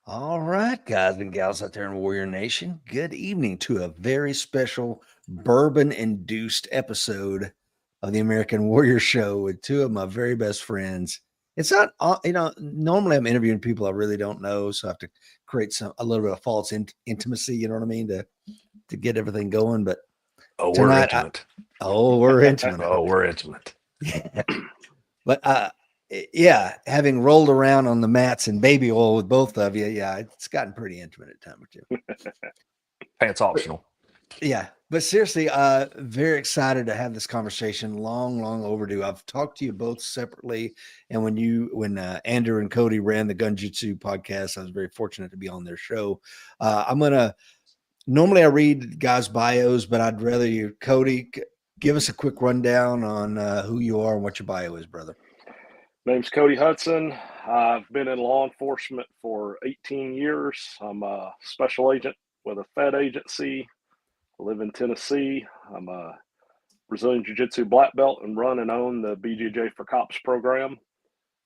All right, guys and gals out there in Warrior Nation, good evening to a very special bourbon induced episode of the American Warrior Show with two of my very best friends. It's not, normally I'm interviewing people I really don't know, so I have to create a little bit of false intimacy, you know what I mean, to get everything going. But Oh, we're tonight, intimate. we're intimate. Oh, we're intimate. But yeah, having rolled around on the mats in baby oil with both of you, yeah, it's gotten pretty intimate at time or two. Pants optional. Yeah, but seriously, very excited to have this conversation. Long overdue. I've talked to you both separately, and when Andrew and Cody ran the Gunjutsu podcast, I was very fortunate to be on their show. I'm gonna normally I read guys' bios, but I'd rather you, Cody, give us a quick rundown on who you are and what your bio is, brother. Name's Cody Hudson. I've been in law enforcement for 18 years. I'm a special agent with a Fed agency. I live in Tennessee. I'm a Brazilian Jiu-Jitsu Black Belt and run and own the BJJ for Cops program.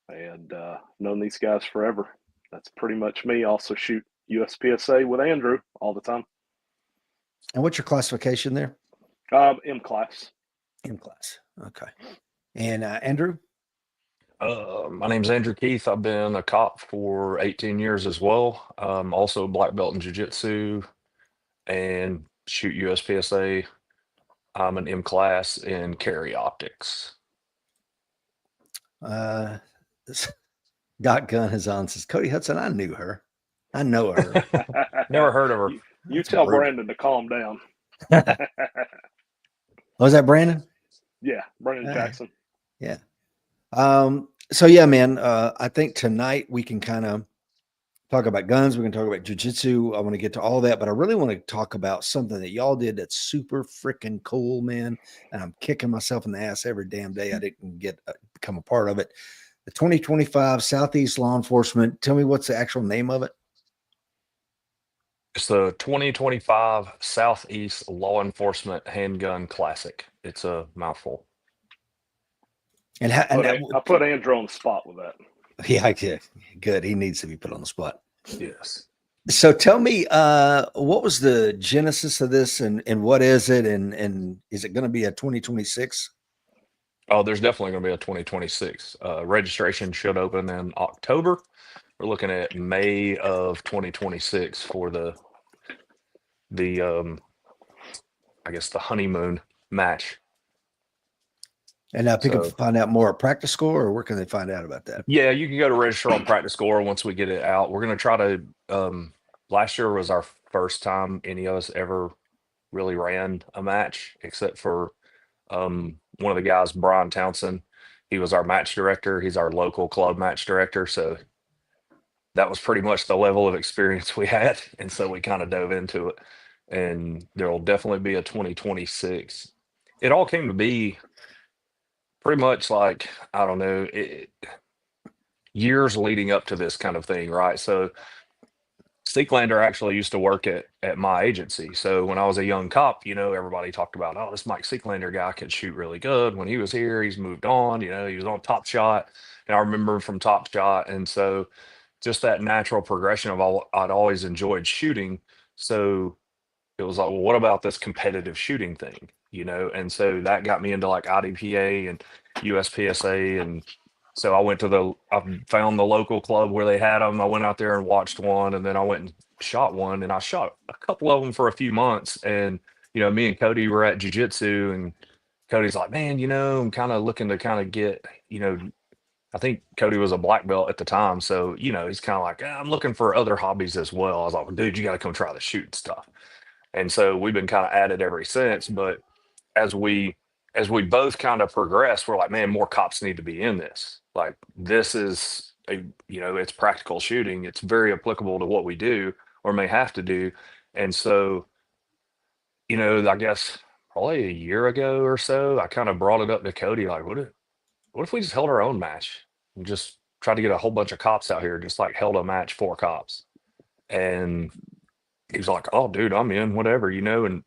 And known these guys forever. That's pretty much me. Also shoot USPSA with Andrew all the time. And what's your classification there? M class. M class. Okay. And Andrew? My name's Andrew Keith. I've been a cop for 18 years as well. Also a black belt in jiu-jitsu and shoot USPSA. I'm an M class in carry optics. Got Gun is on, says Cody Hudson. I knew her. I know her. Never heard of her. You tell Brandon to calm down. Was that Brandon? Yeah, Brandon Jackson. Yeah. So yeah, man, I think tonight we can kind of talk about guns. We can talk about jiu-jitsu. I want to get to all that, but I really want to talk about something that y'all did that's super freaking cool, man. And I'm kicking myself in the ass every damn day I didn't become a part of it. The 2025 Southeast Law Enforcement. Tell me what's the actual name of it? It's the 2025 Southeast Law Enforcement Handgun Classic. It's a mouthful. And I put Andrew on the spot with that. Yeah, good. He needs to be put on the spot. Yes. So tell me, what was the genesis of this, and what is it, and is it going to be a 2026? Oh, there's definitely going to be a 2026. Registration should open in October. We're looking at May of 2026 for the I guess the honeymoon match. And now people can find out more at Practice Score, or where can they find out about that? Yeah, you can go to register on Practice Score once we get it out. We're going to try to, last year was our first time any of us ever really ran a match, except for one of the guys, Brian Townsend. He was our match director. He's our local club match director. So that was pretty much the level of experience we had. And so we kind of dove into it. And there will definitely be a 2026. It all came to be pretty much like, I don't know, years leading up to this kind of thing, right? So Seeklander actually used to work at my agency. So when I was a young cop, everybody talked about, oh, this Mike Seeklander guy could shoot really good. When he was here, he's moved on, he was on Top Shot. And I remember him from Top Shot. And so just that natural progression of I'd always enjoyed shooting. So it was like, well, what about this competitive shooting thing? And so that got me into like IDPA and USPSA. And so I found the local club where they had them. I went out there and watched one, and then I went and shot one, and I shot a couple of them for a few months. And, me and Cody were at jiu-jitsu, and Cody's like, man, I'm kind of looking to kind of get, I think Cody was a black belt at the time. So, he's kind of like, I'm looking for other hobbies as well. I was like, well, dude, you got to come try the shooting stuff. And so we've been kind of at it ever since. But as we both kind of progress, we're like, man, more cops need to be in this. Like, this is it's practical shooting. It's very applicable to what we do or may have to do. And so, I guess probably a year ago or so, I kind of brought it up to Cody, like, what if we just held our own match and just tried to get a whole bunch of cops out here, just like held a match for cops. And he was like, oh, dude, I'm in, whatever, and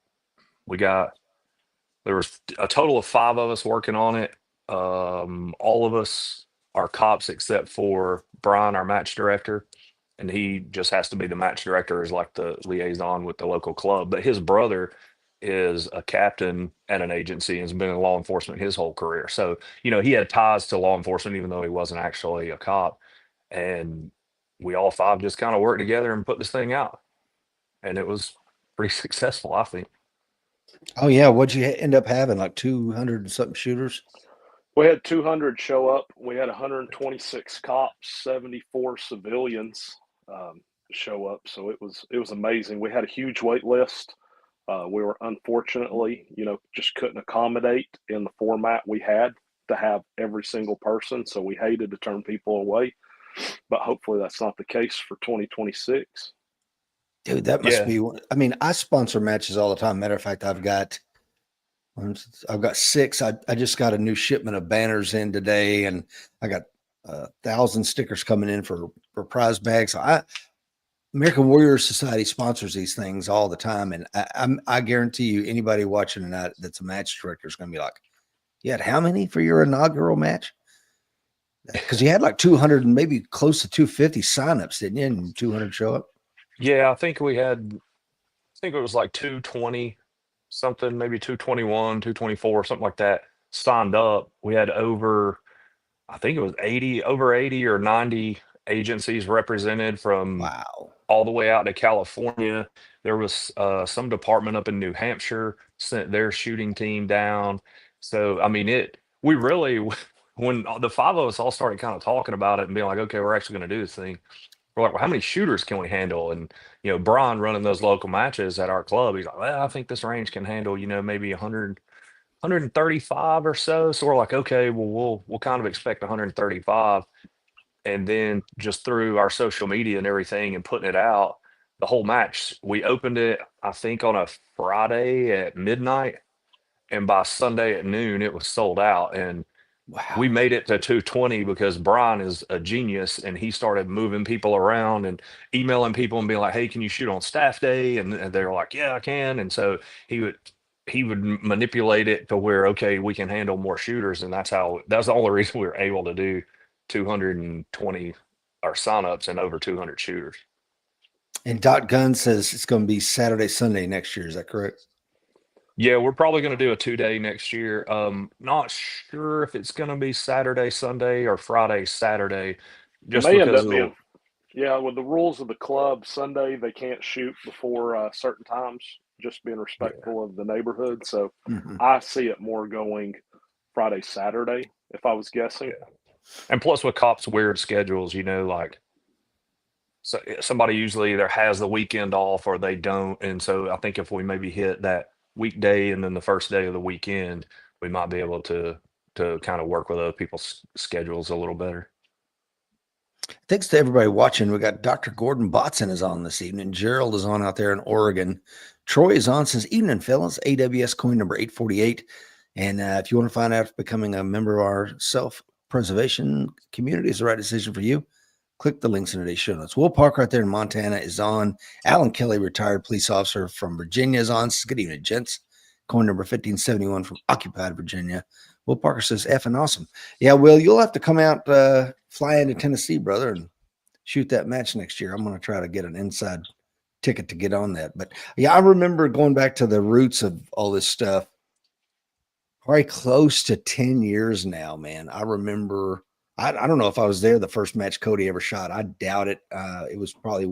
there was a total of 5 of us working on it. All of us are cops except for Brian, our match director. and he just has to be the match director, is like the liaison with the local club. But his brother is a captain at an agency and has been in law enforcement his whole career. So, he had ties to law enforcement, even though he wasn't actually a cop. And we all five just kind of worked together and put this thing out. And it was pretty successful, I think. Oh yeah, what'd you end up having? Like 200 and something shooters? We had 200 show up. We had 126 cops, 74 civilians show up. So it was amazing. We had a huge wait list. We were unfortunately, just couldn't accommodate in the format we had to have every single person. So we hated to turn people away, but hopefully that's not the case for 2026. Dude, that must Yeah. be. I mean, I sponsor matches all the time. Matter of fact, I've got 6. I just got a new shipment of banners in today, and I got 1,000 stickers coming in for prize bags. So American Warrior Society sponsors these things all the time, and I guarantee you, anybody watching tonight that's a match director is going to be like, "You had how many for your inaugural match?" Because you had like 200 and maybe close to 250 signups, didn't you? And 200 show up. Yeah, I think it was like 220 something, maybe 221, 224, something like that signed up. We had I think it was over 80 or 90 agencies represented from Wow. all the way out to California. There was some department up in New Hampshire sent their shooting team down. So, I mean, we really, when the 5 of us all started kind of talking about it and being like, okay, we're actually going to do this thing. We're like, well, how many shooters can we handle? And, Brian running those local matches at our club, he's like, well, I think this range can handle, maybe 100, 135 or so. So we're like, okay, well, we'll kind of expect 135. And then just through our social media and everything and putting it out, the whole match, we opened it, I think, on a Friday at midnight. And by Sunday at noon, it was sold out. And Wow. we made it to 220 because Brian is a genius and he started moving people around and emailing people and being like, hey, can you shoot on staff day? And they're like, yeah, I can. And so he would manipulate it to where, okay, we can handle more shooters. And that's the only reason we were able to do 220 our signups and over 200 shooters. And Dot Gun says it's going to be Saturday, Sunday next year. Is that correct? Yeah, we're probably going to do a 2-day next year. Not sure if it's going to be Saturday, Sunday or Friday, Saturday, It just may end because up being, with the rules of the club, Sunday they can't shoot before certain times, just being respectful of the neighborhood. So I see it more going Friday, Saturday, if I was guessing. Yeah. And plus with cops' weird schedules, like so somebody usually either has the weekend off or they don't. And so I think if we maybe hit that weekday and then the first day of the weekend, we might be able to kind of work with other people's schedules a little better. Thanks to everybody watching. We got Dr. Gordon Botson is on this evening. Gerald is on out there in Oregon. Troy is on. Says, evening, fellas. AWS coin number 848. And if you want to find out if becoming a member of our self-preservation community is the right decision for you, click the links in today's show notes. Will Park right there in Montana is on. Alan Kelly, retired police officer from Virginia, is on. Says, good evening, gents. Coin number 1571 from occupied Virginia. Will Parker says, effing awesome. Yeah, Will, you'll have to come out, fly into Tennessee, brother, and shoot that match next year. I'm going to try to get an inside ticket to get on that. But yeah, I remember going back to the roots of all this stuff. Probably close to 10 years now, man. I remember, I don't know if I was there the first match Cody ever shot. I doubt it. It was probably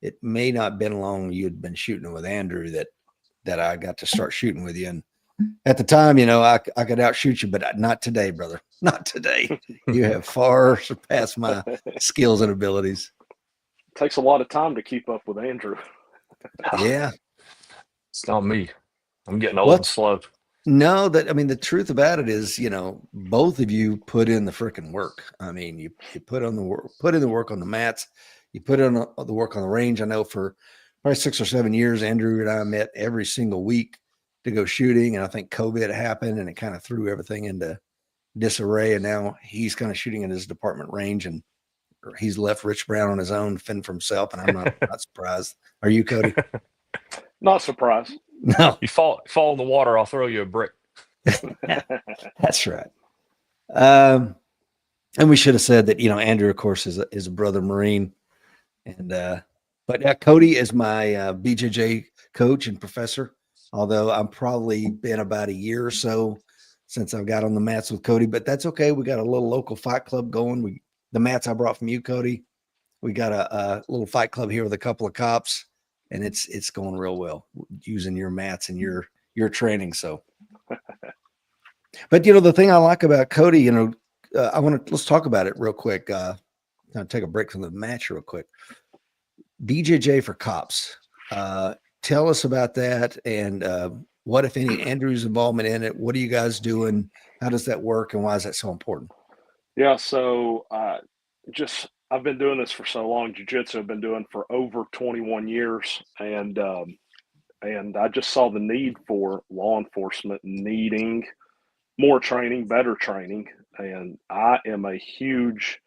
it may not have been long you had been shooting with Andrew that I got to start shooting with you. And at the time, I could outshoot you, but not today, brother. Not today. You have far surpassed my skills and abilities. It takes a lot of time to keep up with Andrew. Yeah. It's not me. I'm getting old and slow. No, the truth about it is, both of you put in the freaking work. I mean, you put in the work on the mats, you put in the work on the range. I know for probably 6 or 7 years, Andrew and I met every single week to go shooting. And I think COVID happened and it kind of threw everything into disarray. And now he's kind of shooting in his department range and he's left Rich Brown on his own, fend for himself. And I'm not surprised. Are you, Cody? Not surprised. No. You fall in the water, I'll throw you a brick. That's right. And we should have said that, Andrew, of course, is a brother Marine. And, but Cody is my BJJ coach and professor, although I'm probably been about a year or so since I've got on the mats with Cody, but that's okay. We got a little local fight club going. The mats I brought from you, Cody, we got a little fight club here with a couple of cops, and it's going real well using your mats and your training. So, but the thing I like about Cody, let's talk about it real quick. I'll take a break from the match real quick. BJJ for cops. Tell us about that, and what, if any, Andrew's involvement in it. What are you guys doing? How does that work, and why is that so important? Yeah, so I've been doing this for so long. Jiu-jitsu I've been doing for over 21 years, and I just saw the need for law enforcement needing more training, better training, and I am a huge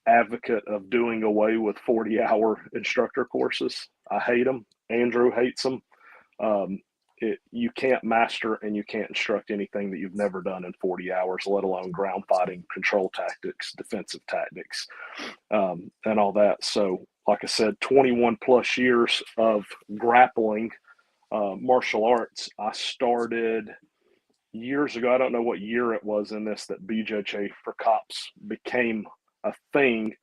advocate of doing away with 40-hour instructor courses. I hate them. Andrew hates them. You can't master and you can't instruct anything that you've never done in 40 hours, let alone ground fighting, control tactics, defensive tactics, and all that. So, like I said, 21 plus years of grappling martial arts. I started years ago. I don't know what year it was in this that BJJ for cops became a thing,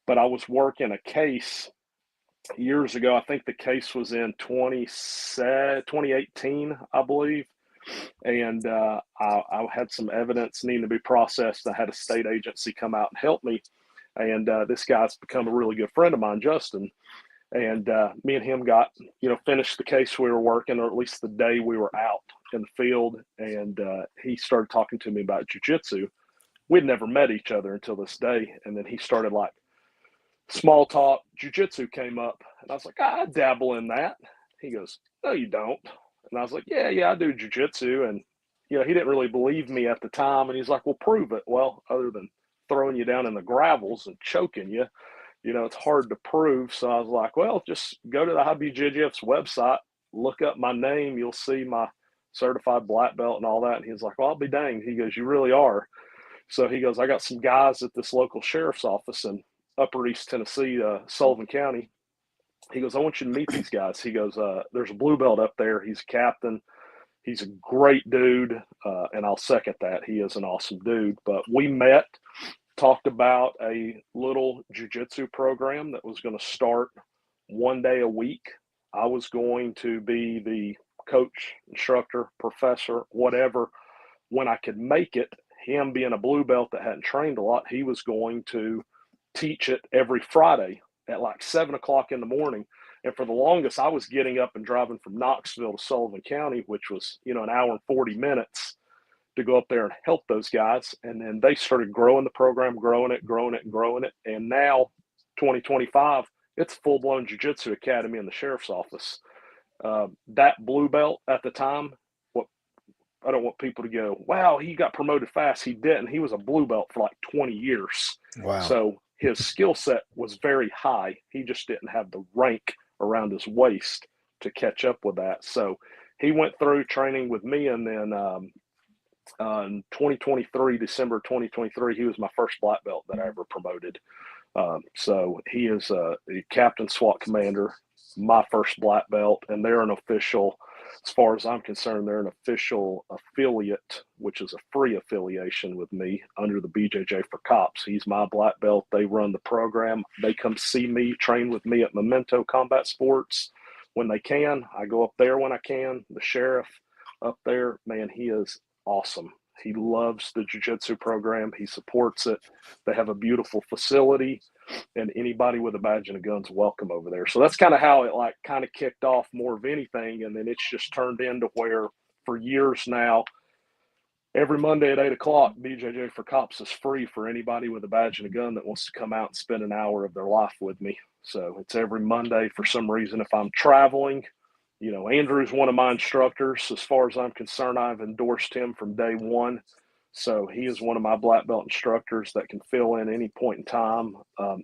but I was working a case years ago. I think the case was in 2018, I believe. And I had some evidence needing to be processed. I had a state agency come out and help me. And this guy's become a really good friend of mine, Justin. And me and him got, finished the case we were working, or at least the day we were out in the field. And he started talking to me about jiu-jitsu. We'd never met each other until this day. And then he started like, small talk, jiu-jitsu came up, and I was like, I dabble in that. He goes, no, you don't. And I was like, yeah, I do jiu-jitsu. And, he didn't really believe me at the time. And he's like, well, prove it. Well, other than throwing you down in the gravels and choking you, it's hard to prove. So I was like, well, just go to the IBJJF's website, look up my name. You'll see my certified black belt and all that. And he's like, well, I'll be danged. He goes, you really are. So he goes, I got some guys at this local sheriff's office in Upper East Tennessee, Sullivan County. He goes, I want you to meet these guys. He goes, there's a blue belt up there. He's a captain. He's a great dude, and I'll second that. He is an awesome dude. But we met, talked about a little jiu-jitsu program that was going to start one day a week. I was going to be the coach, instructor, professor, whatever, when I could make it. Him being a blue belt that hadn't trained a lot, he was going to teach it every Friday at like 7 o'clock in the morning. And for the longest, I was getting up and driving from Knoxville to Sullivan County, which was, an hour and 40 minutes to go up there and help those guys. And then they started growing the program, growing it. And now 2025, it's a full-blown jiu-jitsu academy in the sheriff's office. That blue belt at the time, I don't want people to go, wow, he got promoted fast. He didn't. He was a blue belt for like 20 years. Wow. So his skill set was very high. He just didn't have the rank around his waist to catch up with that. So he went through training with me. And then in 2023, December 2023, he was my first black belt that I ever promoted. So he is a captain SWAT commander, my first black belt, and they're an official. As far as I'm concerned, they're an official affiliate, which is a free affiliation with me under the BJJ for Cops. He's my black belt. They run the program. They come see me, train with me at Memento Combat Sports when they can. I go up there when I can. The sheriff up there, man, he is awesome. He loves the jiu-jitsu program. He supports it. They have a beautiful facility, and anybody with a badge and a gun's welcome over there. So that's kind of how it kind of kicked off more of anything. And then it's just turned into where for years now, every Monday at 8 o'clock, BJJ for Cops is free for anybody with a badge and a gun that wants to come out and spend an hour of their life with me. So it's every Monday. For some reason, if I'm traveling, Andrew's one of my instructors. As far as I'm concerned, I've endorsed him from day one. So he is one of my black belt instructors that can fill in any point in time.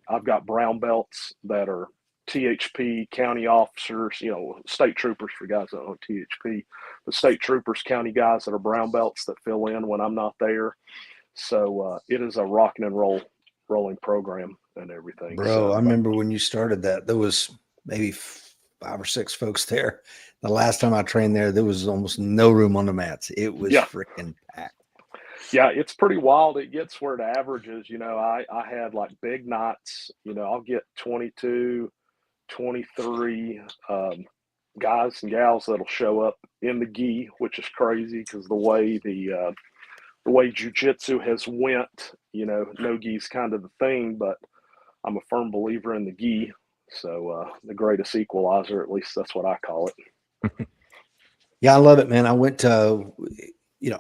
I've got brown belts that are THP county officers, state troopers for guys that don't know THP, the state troopers, county guys that are brown belts that fill in when I'm not there. So it is a rocking and rolling program and everything. Bro, So, I remember when you started that, there was maybe 5 or 6 folks there. The last time I trained there was almost no room on the mats. It was freaking packed. Yeah, it's pretty wild. It gets where the average is. I had like big nights. I'll get 22, 23 guys and gals that'll show up in the gi, which is crazy because the way jiu-jitsu has went, no gi's kind of the thing, but I'm a firm believer in the gi. So the greatest equalizer, at least that's what I call it. Yeah, I love it, man. I went to,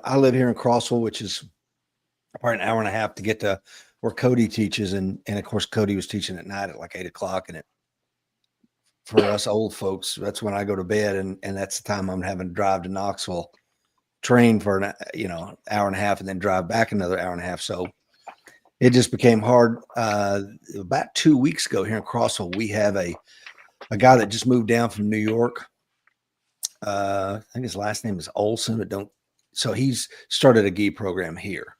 I live here in Crossville, which is probably an hour and a half to get to where Cody teaches. And of course, Cody was teaching at night at like 8 o'clock. And for us old folks, that's when I go to bed. And that's the time I'm having to drive to Knoxville, train for an, hour and a half and then drive back another hour and a half. So it just became hard. About 2 weeks ago here in Crossville, we have a guy that just moved down from New York. I think his last name is Olson, so he's started a gi program here.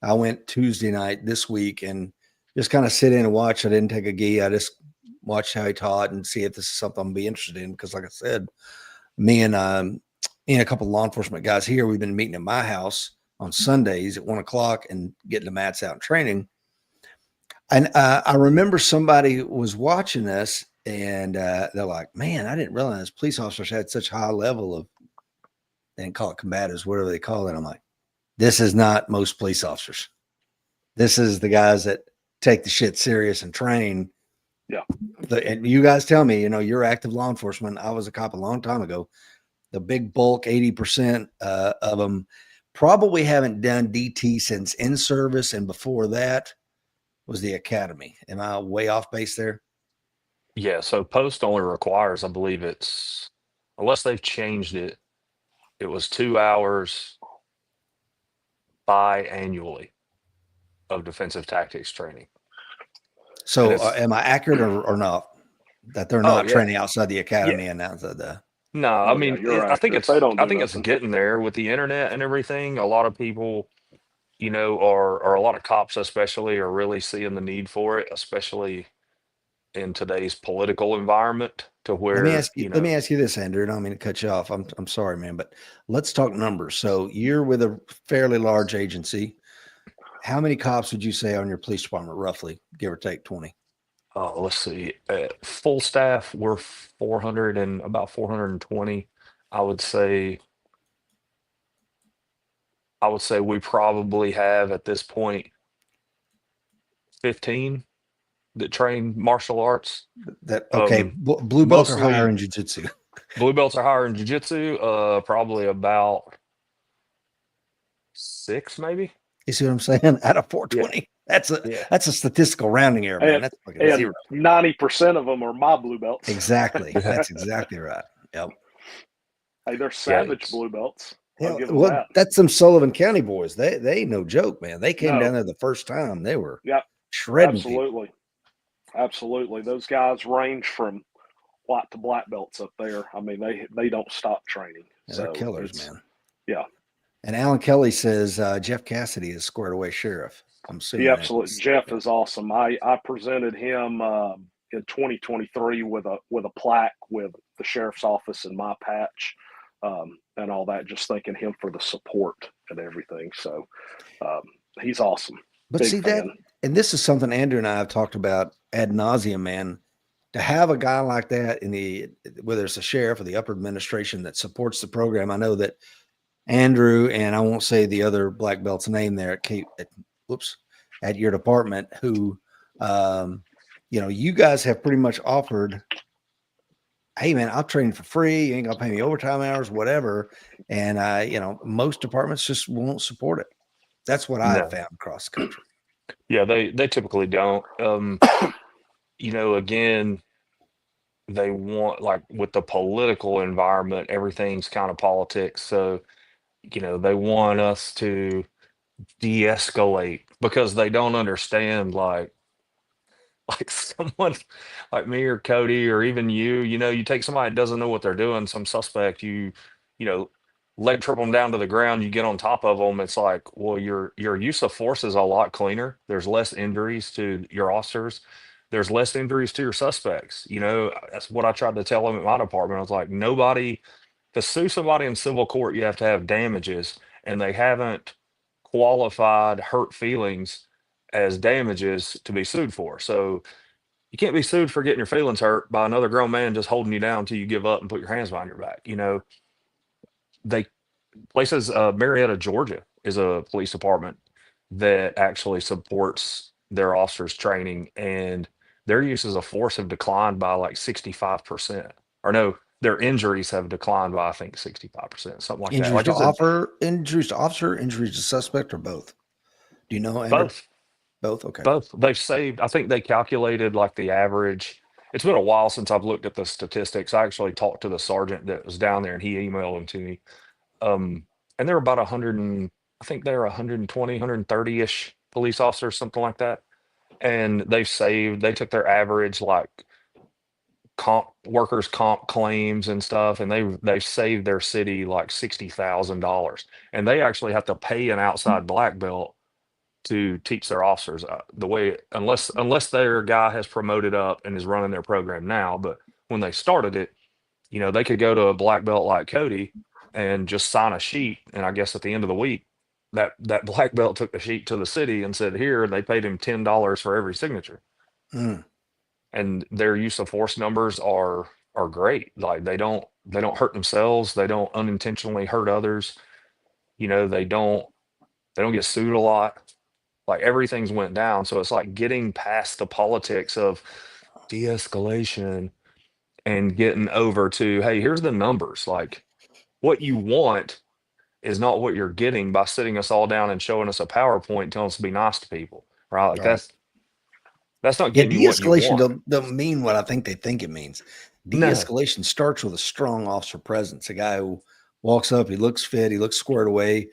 I went Tuesday night this week and just kind of sit in and watch. I didn't take a gi. I just watched how he taught and see if this is something I'm be interested in. Because like I said, me and a couple of law enforcement guys here, we've been meeting at my house on Sundays at 1 o'clock and getting the mats out and training. And I remember somebody was watching us and they're like, man, I didn't realize police officers had such high level of, they didn't call it combatives, whatever they call it. I'm like, this is not most police officers. This is the guys that take the shit serious and train. Yeah. And you guys tell me, you're active law enforcement. I was a cop a long time ago. The big bulk, 80% of them probably haven't done DT since in service. And before that was the academy. Am I way off base there? Yeah. So post only requires, I believe unless they've changed it, it was 2 hours biannually of defensive tactics training. So am I accurate or not? That they're not training outside the academy and outside the. No, I mean, you're I think accurate. it's getting there with the internet and everything. A lot of people, or a lot of cops especially are really seeing the need for it, especially in today's political environment to where, let me ask you this, Andrew, and I don't mean to cut you off. I'm sorry, man, but let's talk numbers. So you're with a fairly large agency. How many cops would you say on your police department, roughly, give or take 20? Oh, let's see. At full staff, we're 400 and about 420. I would say we probably have at this point 15 that train martial arts. Blue belts are higher in jiu-jitsu. Blue belts are higher in jiu-jitsu. Probably about 6, maybe. You see what I'm saying? Out of 420. That's a statistical rounding error, man. That's fucking zero. 90% of them are my blue belts. Exactly. That's exactly right. Yep. Hey, they're savage blue belts. That's some Sullivan County boys. They ain't no joke, man. They came down there the first time. They were shredding people. Absolutely. Those guys range from white to black belts up there. I mean, they don't stop training. They're killers, man. Yeah. And Alan Kelly says Jeff Cassidy is squared away sheriff. I'm assuming. Yeah, absolutely. Jeff is awesome. I presented him in 2023 with a plaque with the sheriff's office and my patch and all that, just thanking him for the support and everything. So he's awesome. But see that, and this is something Andrew and I have talked about ad nauseum, man. To have a guy like that whether it's a sheriff or the upper administration that supports the program. I know that Andrew, and I won't say the other black belt's name there at your department, who, you guys have pretty much offered, hey man, I'll train for free. You ain't gonna pay me overtime hours, whatever. And most departments just won't support it. That's what I've found across the country. Yeah, they typically don't. Again, they want, like with the political environment, everything's kind of politics. So, they want us to de-escalate because they don't understand like someone like me or Cody or even you take somebody that doesn't know what they're doing, some suspect, leg trip them down to the ground, you get on top of them. It's like, well, your use of force is a lot cleaner. There's less injuries to your officers. There's less injuries to your suspects. You know, that's what I tried to tell them at my department. I was like, nobody, to sue somebody in civil court, you have to have damages, and they haven't qualified hurt feelings as damages to be sued for. So you can't be sued for getting your feelings hurt by another grown man just holding you down until you give up and put your hands behind your back. You know, they places, Marietta, Georgia is a police department that actually supports their officers training, and their uses of force have declined by like 65%. Or no, their injuries have declined by, I think, 65%, something like that. Injuries Like to it's a officer, injuries to suspect, or both? Do you know, Andrew? both. Both. Okay. Both. They've saved, I think they calculated like the average. It's been a while since I've looked at the statistics. I actually talked to the sergeant that was down there and he emailed them to me. And they're about 100 and I think they're 120, 130-ish police officers, something like that. And they took their average like workers comp claims and stuff, and they've saved their city like $60,000. And they actually have to pay an outside black belt to teach their officers the way, unless their guy has promoted up and is running their program now. But when they started it, you know, they could go to a black belt like Cody and just sign a sheet. And I guess at the end of the week, that black belt took the sheet to the city and said, here, and they paid him $10 for every signature. Mm. And their use of force numbers are great. Like they don't hurt themselves. They don't unintentionally hurt others. You know, they don't get sued a lot. Like everything's went down. So it's like getting past the politics of de-escalation and getting over to, hey, here's the numbers. Like what you want is not what you're getting by sitting us all down and showing us a PowerPoint telling us to be nice to people. Right. Like Right. that's not Yeah, getting you what you de-escalation want. don't mean what I think they think it means. No. De-escalation starts with a strong officer presence, a guy who walks up, he looks fit, he looks squared away,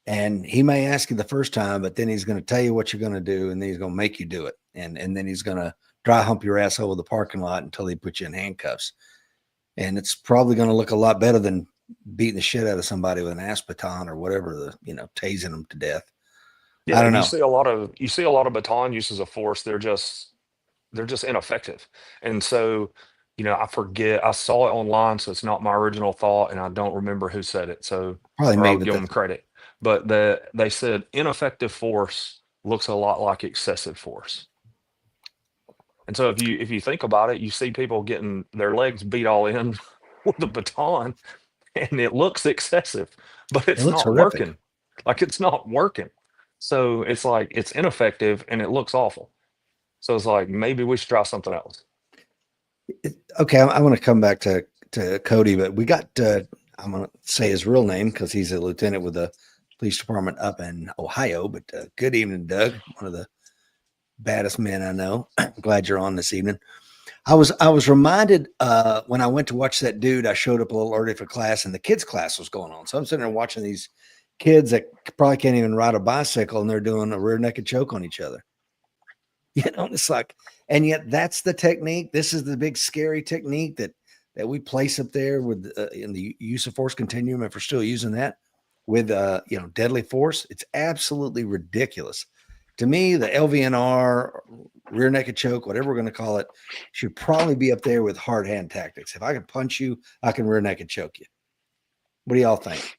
and he may ask you the first time, but then he's going to tell you what you're going to do, and then he's going to make you do it. And then he's going to dry hump your ass over the parking lot until he puts you in handcuffs. And it's probably going to look a lot better than beating the shit out of somebody with an aspeton or whatever, tasing them to death. Yeah, I don't and know. you see a lot of baton uses of force. They're just ineffective. And so, you know, I forget, I saw it online, so it's not my original thought, and I don't remember who said it. So Probably or me, I'll but give them credit. But they said ineffective force looks a lot like excessive force. And so if you think about it, you see people getting their legs beat all in with a baton, and it looks excessive, but it it's looks not horrific. working. Like it's not working. So it's like it's ineffective and it looks awful. So it's like maybe we should try something else. Okay, I want to come back to Cody, but we got I'm going to say his real name because he's a lieutenant with the police department up in Ohio. But good evening, Doug, one of the baddest men I know. Glad you're on this evening. I was reminded when I went to watch that dude, I showed up a little early for class, and the kids' class was going on. So I'm sitting there watching these kids that probably can't even ride a bicycle, and they're doing a rear naked choke on each other. You know, it's like, and yet that's the technique. This is the big scary technique that we place up there with in the use of force continuum. If we're still using that with deadly force, it's absolutely ridiculous. To me, the LVNR, rear naked choke, whatever we're going to call it, should probably be up there with hard hand tactics. If I can punch you, I can rear naked choke you. What do y'all think?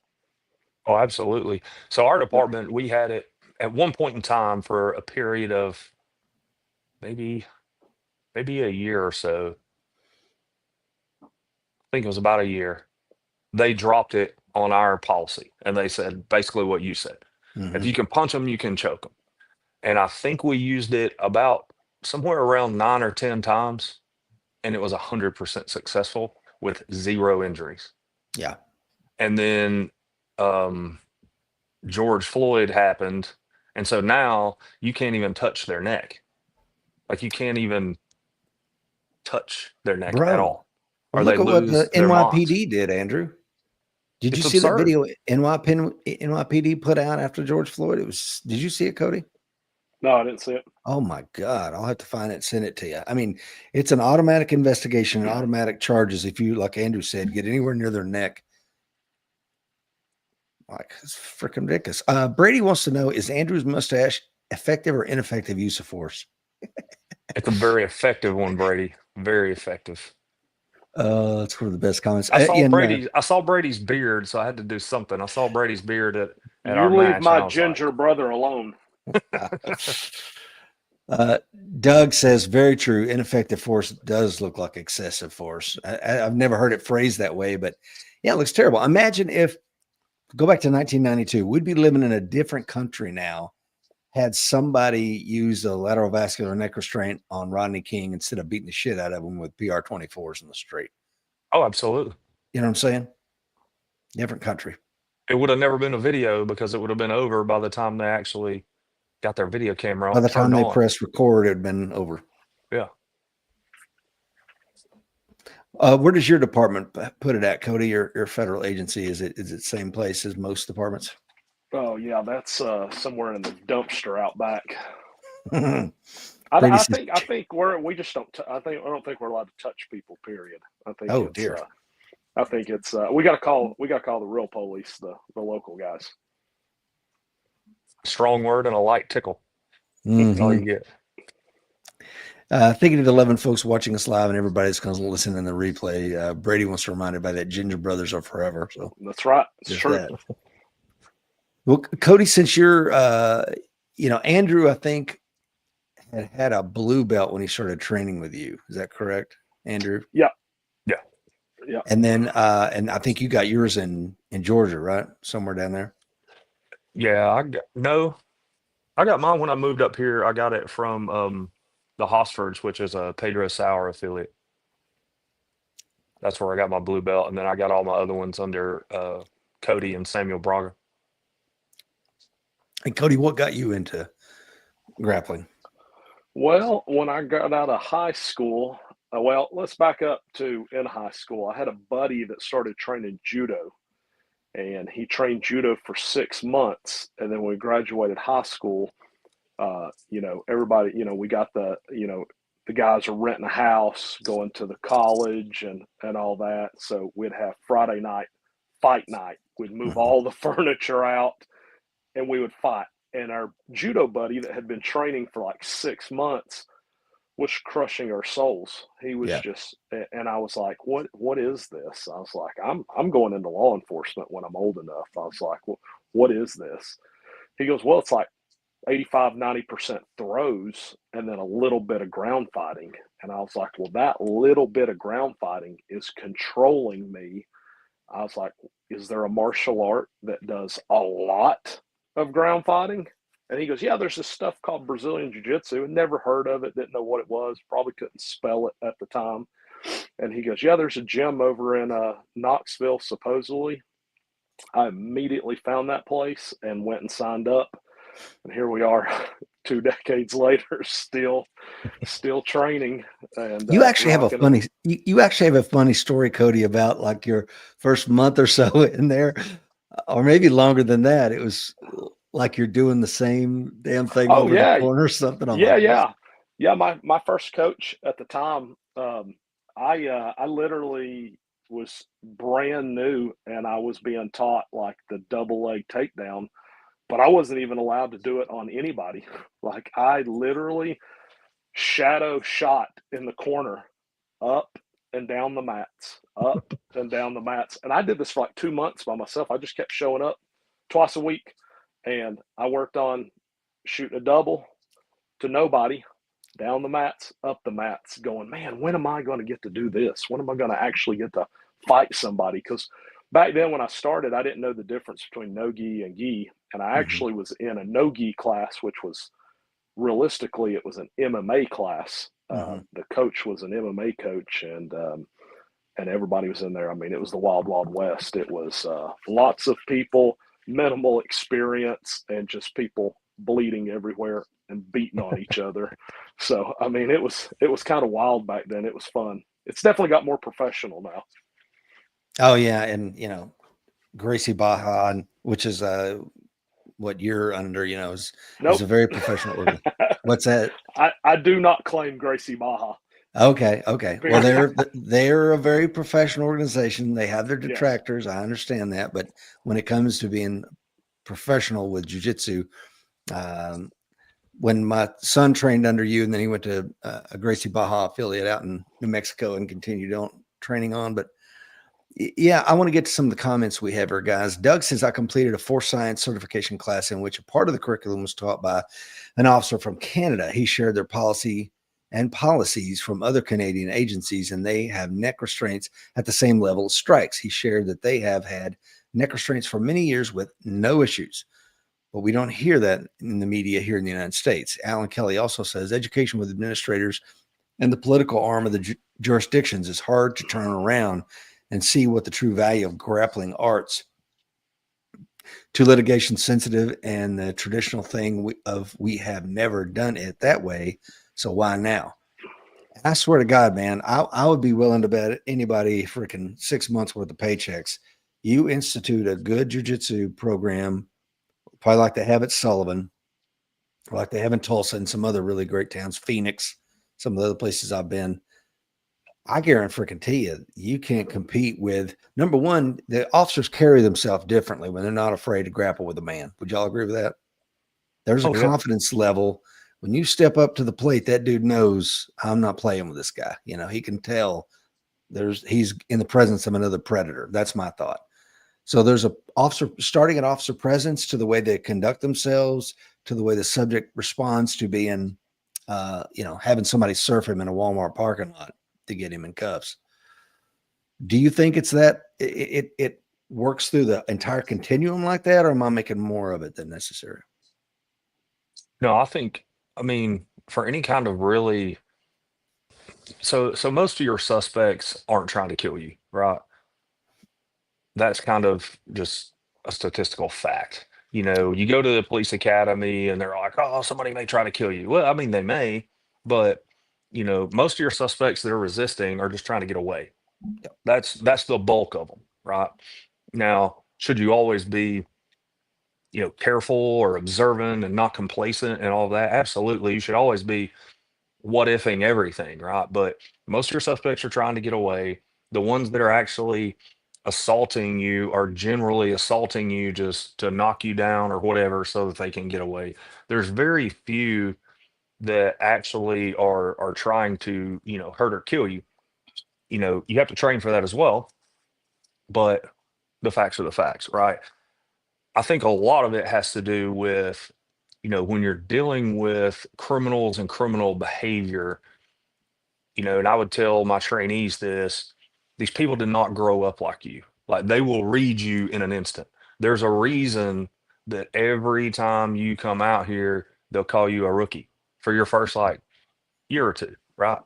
Oh, absolutely. So our department, we had it at one point in time for a period of maybe a year or so. I think it was about a year. They dropped it on our policy, and they said basically what you said. Mm-hmm. If you can punch them, you can choke them. And I think we used it about somewhere around 9 or 10 times, and it was 100% successful with 0 injuries. Yeah. And then George Floyd happened, and so now you can't even touch their neck. Like you can't even touch their neck at all, or look they at what the lose their minds. NYPD did, Andrew. Did It's you see that absurd. video NYPD put out after George Floyd? Did you see it, Cody? No, I didn't see it. Oh my God. I'll have to find it and send it to you. I mean, it's an automatic investigation and automatic charges. If you, like Andrew said, get anywhere near their neck, Like, it's freaking ridiculous. Brady wants to know, is Andrew's mustache effective or ineffective use of force? It's a very effective one, Brady. Very effective. It's one of the best comments. I saw Brady's beard, so I had to do something. I saw Brady's beard at our You leave match, and I my was ginger brother alone. Doug says, very true. Ineffective force does look like excessive force. I've never heard it phrased that way, but yeah, it looks terrible. Imagine if, go back to 1992, we'd be living in a different country now had somebody use a lateral vascular neck restraint on Rodney King instead of beating the shit out of him with PR-24s in the street. Oh, absolutely. You know what I'm saying? Different country. It would have never been a video because it would have been over by the time they actually got their video camera By the time turned they on. pressed record, it had been over. Yeah. Where does your department put it at, Cody? Your federal agency, is it same place as most departments? Oh yeah, that's somewhere in the dumpster out back. Brady I says- think we just don't. I don't think we're allowed to touch people. Period. I think. Oh, it's, dear. I think it's. We got to call the real police, the local guys. Strong word and a light tickle. That's all you Mhm. get. Thinking of 11 folks watching us live and everybody's going to listen in the replay. Brady wants to remind everybody that Ginger Brothers are forever. So That's right. It's just true. that. Well, Cody, since you're, Andrew, I think had a blue belt when he started training with you. Is that correct, Andrew? Yeah. Yeah. Yeah. And then, and I think you got yours in Georgia, right? Somewhere down there. Yeah, I got mine when I moved up here. I got it from the Hosfords, which is a Pedro Sauer affiliate. That's where I got my blue belt, and then I got all my other ones under Cody and Samuel Braga. And Cody, what got you into grappling? Well, when I got out of high school, let's back up to in high school. I had a buddy that started training judo, and he trained judo for 6 months. And then when we graduated high school, everybody, we got the guys are renting a house, going to the college and all that. So we'd have Friday night fight night. We'd move all the furniture out and we would fight. And our judo buddy that had been training for like 6 months was crushing our souls. He was just, and I was like, what is this? I was like, I'm going into law enforcement when I'm old enough. I was like, what is this? He goes, well, it's like 85-90% throws and then a little bit of ground fighting. And I was like, well, that little bit of ground fighting is controlling me. I was like, is there a martial art that does a lot of ground fighting? And he goes, yeah, there's this stuff called Brazilian Jiu-Jitsu. Never heard of it, didn't know what it was, probably couldn't spell it at the time. And he goes, yeah, there's a gym over in Knoxville, supposedly. I immediately found that place and went and signed up. And here we are 2 decades later, still training. And you actually have a funny story, Cody, about like your first month or so in there, or maybe longer than that. It was like you're doing the same damn thing over the corner or something. Yeah. My first coach at the time, I literally was brand new and I was being taught like the double leg takedown, but I wasn't even allowed to do it on anybody. Like I literally shadow shot in the corner, up and down the mats, up and down the mats. And I did this for like 2 months by myself. I just kept showing up twice a week. And I worked on shooting a double to nobody, down the mats, up the mats, going, man, when am I going to get to do this? When am I going to actually get to fight somebody? Because back then when I started, I didn't know the difference between no-gi and gi. And I actually was in a no-gi class, which was realistically, it was an MMA class. The coach was an MMA coach, and everybody was in there. I mean, it was the wild, wild west. It was lots of people, minimal experience, and just people bleeding everywhere and beating on each other. So, I mean, it was kind of wild back then. It was fun. It's definitely got more professional now. Oh yeah. And Gracie Baja, which is what you're under, is a very professional organ. What's that? I do not claim Gracie Baja. Okay. Well, they're a very professional organization. They have their Yes. detractors. I understand that, but when it comes to being professional with jiu-jitsu, um, when my son trained under you, and then he went to a Gracie Baja affiliate out in New Mexico and continued on training on. But yeah, I want to get to some of the comments we have here, guys. Doug says, I completed a force science certification class in which a part of the curriculum was taught by an officer from Canada. He shared their policy and policies from other Canadian agencies, and they have neck restraints at the same level as strikes. He shared that they have had neck restraints for many years with no issues. But we don't hear that in the media here in the United States. Alan Kelly also says education with administrators and the political arm of the jurisdictions is hard to turn around and see what the true value of grappling arts to litigation sensitive and the traditional thing we have never done it that way. So why now? I swear to God, man, I would be willing to bet anybody freaking 6 months worth of paychecks. You institute a good jiu-jitsu program, probably like they have at Sullivan, like they have in Tulsa and some other really great towns, Phoenix, some of the other places I've been. I guarantee you can't compete with, number one, the officers carry themselves differently when they're not afraid to grapple with a man. Would y'all agree with that? There's a confidence level. When you step up to the plate, that dude knows I'm not playing with this guy. You know, he can tell he's in the presence of another predator. That's my thought. So there's a officer starting at officer presence to the way they conduct themselves, to the way the subject responds to being, having somebody surf him in a Walmart parking lot to get him in cuffs. Do you think it's that it works through the entire continuum like that, or am I making more of it than necessary? No, I mean, for any kind of really, so most of your suspects aren't trying to kill you, right? That's kind of just a statistical fact. You go to the police academy and they're like, oh, somebody may try to kill you. Well, I mean, they may, but most of your suspects that are resisting are just trying to get away. That's the bulk of them, right? Now, should you always be, careful or observant and not complacent and all that? Absolutely. You should always be what ifing everything, right? But most of your suspects are trying to get away. The ones that are actually assaulting you are generally assaulting you just to knock you down or whatever so that they can get away. There's very few that actually are trying to, hurt or kill you. You have to train for that as well, but the facts are the facts, right? I think a lot of it has to do with, when you're dealing with criminals and criminal behavior, and I would tell my trainees this, these people did not grow up like you. Like they will read you in an instant. There's a reason that every time you come out here, they'll call you a rookie for your first like year or two, right?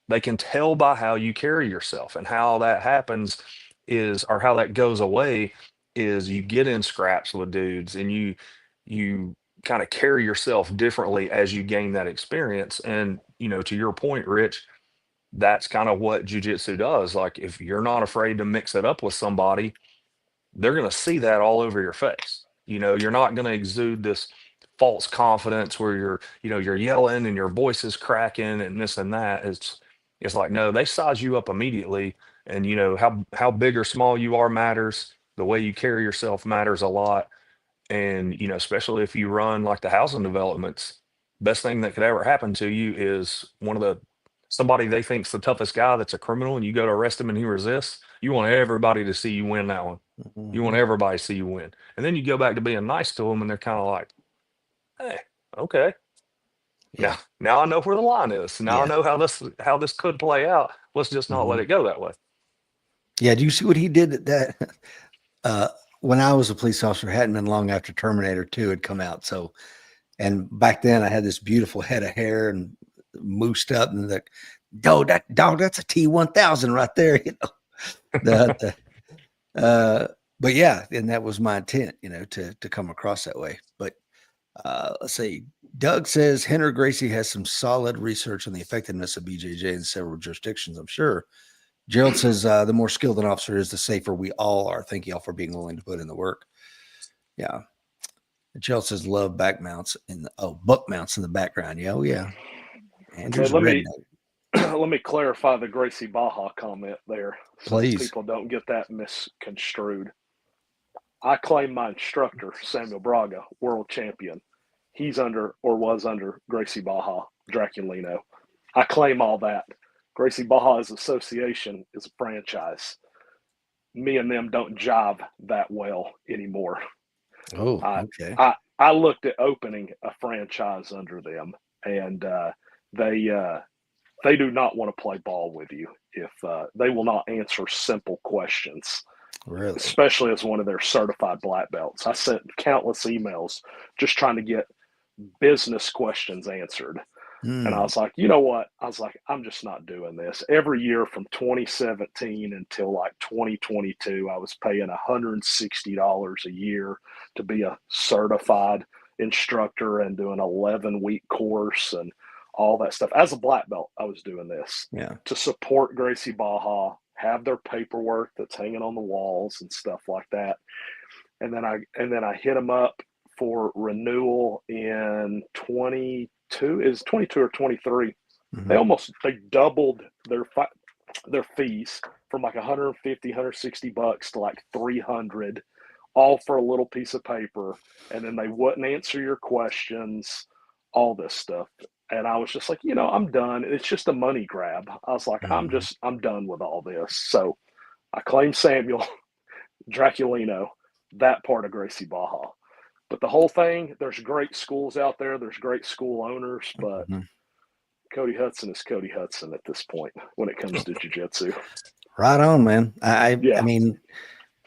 They can tell by how you carry yourself, and how that happens or how that goes away is you get in scraps with dudes and you kind of carry yourself differently as you gain that experience. And, to your point, Rich, that's kind of what jujitsu does. Like if you're not afraid to mix it up with somebody, they're going to see that all over your face. You're not going to exude this false confidence where you're yelling and your voice is cracking and this and that. It's like, no, they size you up immediately. And how big or small you are matters. The way you carry yourself matters a lot. And, especially if you run like the housing developments, best thing that could ever happen to you is somebody they think's the toughest guy that's a criminal, and you go to arrest him and he resists. You want everybody to see you win that one. You want everybody to see you win. And then you go back to being nice to them and they're kind of like, hey, okay. Yeah. Now I know where the line is. Now I know how this could play out. Let's just not let it go that way. Yeah. Do you see what he did at that? When I was a police officer, hadn't been long after Terminator 2 had come out. So, and back then I had this beautiful head of hair and moosed up, and the dog, that's a T-1000 right there. But yeah, and that was my intent, to come across that way. But let's see. Doug says Henry Gracie has some solid research on the effectiveness of BJJ in several jurisdictions, I'm sure. Gerald says the more skilled an officer is, the safer we all are. Thank you all for being willing to put in the work. Yeah. Gerald says love back mounts buck mounts in the background. Yeah, oh yeah. Andrew's let redneck. let me clarify the Gracie Baja comment there, so Please. people don't get that misconstrued. I claim my instructor, Samuel Braga, world champion. He's under or was under Gracie Baja, Draculino. I claim all that. Gracie Baja's association is a franchise. Me and them don't jive that well anymore. Oh, okay. I looked at opening a franchise under them, and they do not want to play ball with you if they will not answer simple questions. Really? Especially as one of their certified black belts. I sent countless emails just trying to get business questions answered. And I was like, you know what? I was like, I'm just not doing this. Every year from 2017 until like 2022, I was paying $160 a year to be a certified instructor and do an 11-week course and all that stuff. As a black belt, I was doing this to support Gracie Baja, have their paperwork that's hanging on the walls and stuff like that. And then I hit them up for renewal in 22 or 23. They doubled their fees from like 150, 160 bucks to like 300, all for a little piece of paper. And then they wouldn't answer your questions, all this stuff. And I was just like, I'm done. It's just a money grab. I was like, I'm done with all this. So I claim Samuel, Draculino, that part of Gracie Baja. But the whole thing, there's great schools out there. There's great school owners, but Cody Hudson is Cody Hudson at this point when it comes to jiu-jitsu. Right on, man. I mean,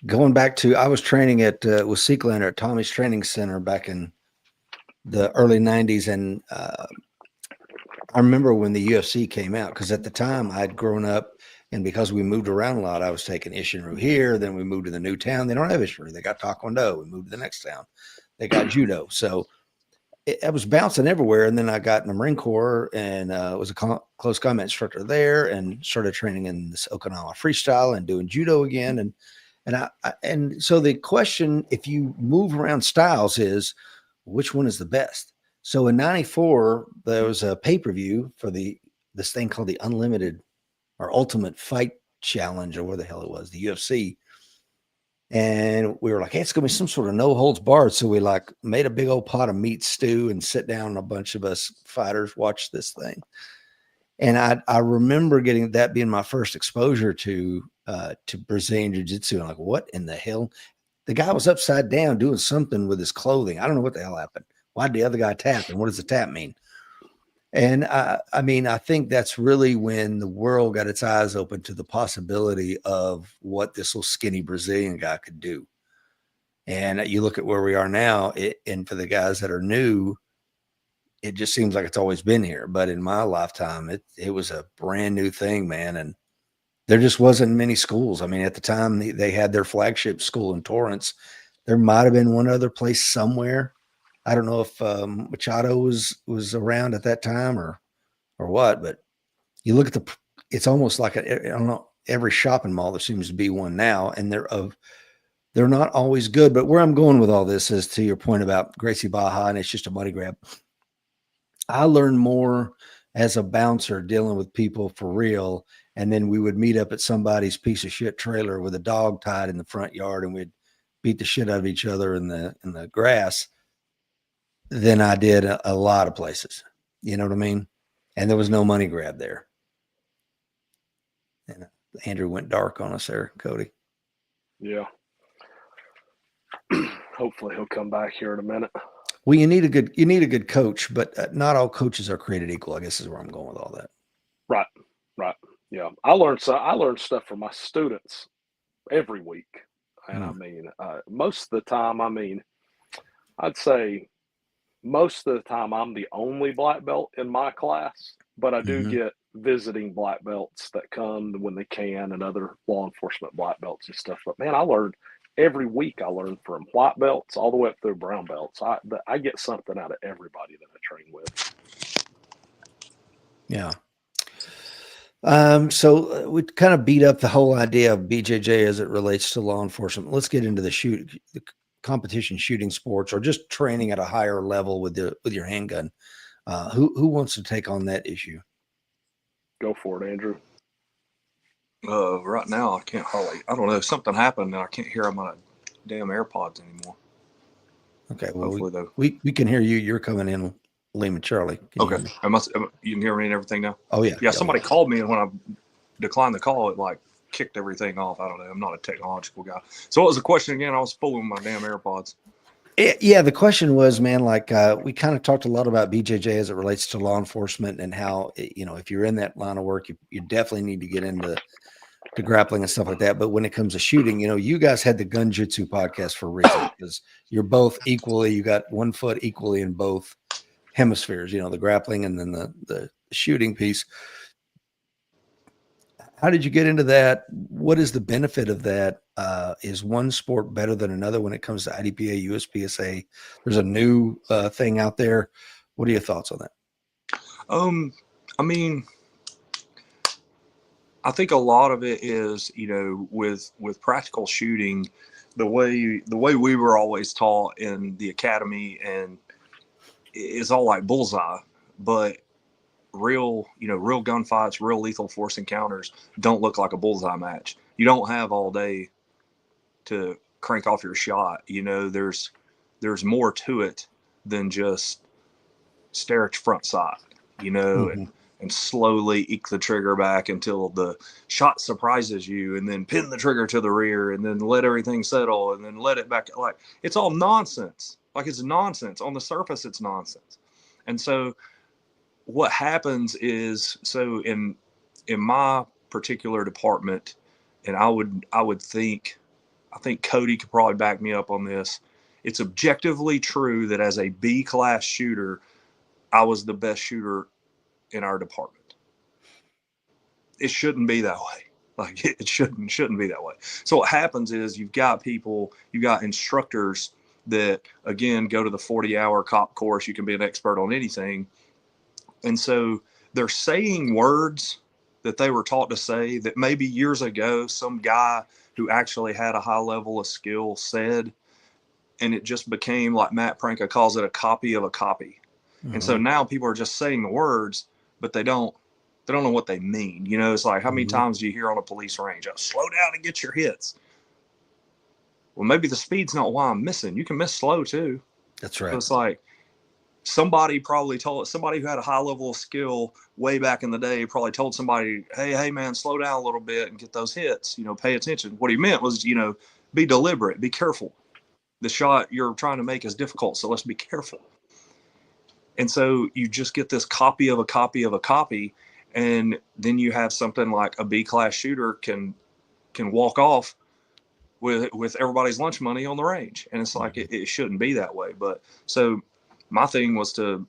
going back to, I was training at with Seeklander at Tommy's Training Center back in the early 90s. And I remember when the UFC came out, because at the time I'd grown up, and because we moved around a lot, I was taking Isshinryu here. Then we moved to the new town. They don't have Isshinryu. They got Taekwondo. We moved to the next town. They got Judo. So I was bouncing everywhere. And then I got in the Marine Corps and was a close combat instructor there and started training in this Okinawa freestyle and doing Judo again. And so the question, if you move around styles, is which one is the best? So in 94, there was a pay-per-view for this thing called the Unlimited or Ultimate Fight Challenge, or where the hell it was, the UFC. And we were like, hey, it's going to be some sort of no holds barred. So we like made a big old pot of meat stew and sit down, and a bunch of us fighters watched this thing. And I remember getting that being my first exposure to Brazilian Jiu-Jitsu. And I'm like, what in the hell? The guy was upside down doing something with his clothing. I don't know what the hell happened. Why did the other guy tap? And what does the tap mean? And I mean, I think that's really when the world got its eyes open to the possibility of what this little skinny Brazilian guy could do. And you look at where we are now, and for the guys that are new, it just seems like it's always been here. But in my lifetime, it was a brand new thing, man. And there just wasn't many schools. I mean, at the time they had their flagship school in Torrance. There might have been one other place somewhere. I don't know if Machado was around at that time or what, but you look at it's almost like I don't know, every shopping mall, there seems to be one now, and they're not always good. But where I'm going with all this is to your point about Gracie Baja, and it's just a money grab. I learned more as a bouncer dealing with people for real. And then we would meet up at somebody's piece of shit trailer with a dog tied in the front yard, and we'd beat the shit out of each other in the grass than I did a lot of places. You know what I mean? And there was no money grab there. And Andrew went dark on us there, Cody. Yeah. Hopefully he'll come back here in a minute. Well, you need a good coach, but not all coaches are created equal, I guess is where I'm going with all that. Right. Yeah. I learned stuff from my students every week. And I mean, most of the time, I'd say most of the time I'm the only black belt in my class, but I do get visiting black belts that come when they can, and other law enforcement black belts and stuff. But man, I learned every week. I learned from white belts all the way up through brown belts. I get something out of everybody that I train with. Yeah. So we kind of beat up the whole idea of BJJ as it relates to law enforcement. Let's get into the competition shooting sports, or just training at a higher level with your handgun. Who wants to take on that issue? go for it, Andrew. Right now I can't hardly. I don't know. Something happened and I can't hear my damn AirPods anymore. Okay. Well, Hopefully though. we can hear you. You're coming in, Liam and Charlie. Can you hear me? You can hear me and everything now? Oh yeah. Yeah, somebody called me, and when I declined the call, it like kicked everything off. I don't know. I'm not a technological guy. So what was the question again? I was fooling my damn AirPods. Yeah, the question was, man, like we kind of talked a lot about BJJ as it relates to law enforcement and how, if you're in that line of work, you definitely need to get into grappling and stuff like that. But when it comes to shooting, you guys had the Gun Jitsu podcast for a reason, because you're both equally, you got 1 foot equally in both hemispheres, the grappling and then the shooting piece. How did you get into that? What is the benefit of that? Is one sport better than another when it comes to IDPA, USPSA? There's a new thing out there. What are your thoughts on that? I mean, I think a lot of it is, with practical shooting, the way we were always taught in the academy, and it's all like bullseye, but real gunfights, real lethal force encounters don't look like a bullseye match. You don't have all day to crank off your shot. There's more to it than just stare at your front sight, Mm-hmm. and slowly eke the trigger back until the shot surprises you, and then pin the trigger to the rear, and then let everything settle, and then let it back. Like, it's all nonsense. Like, it's nonsense. On the surface, it's nonsense. And so what happens is, so in my particular department, and I think Cody could probably back me up on this. It's objectively true that as a B class shooter, I was the best shooter in our department. It shouldn't be that way. Like, it shouldn't be that way. So what happens is, you've got instructors that, again, go to the 40-hour cop course. You can be an expert on anything. And so they're saying words that they were taught to say that maybe years ago some guy who actually had a high level of skill said, and it just became, like Matt Pranka calls it, a copy of a copy. Mm-hmm. And so now people are just saying the words, but they don't know what they mean. It's like, how many times do you hear on a police range, slow down and get your hits? Well, maybe the speed's not why I'm missing. You can miss slow too. That's right. So it's like, somebody who had a high level of skill way back in the day probably told somebody, hey man, slow down a little bit and get those hits, pay attention. What he meant was, be deliberate, be careful. The shot you're trying to make is difficult, so let's be careful. And so you just get this copy of a copy of a copy, and then you have something like a B class shooter can walk off with everybody's lunch money on the range. And it's like, it shouldn't be that way. But so my thing was to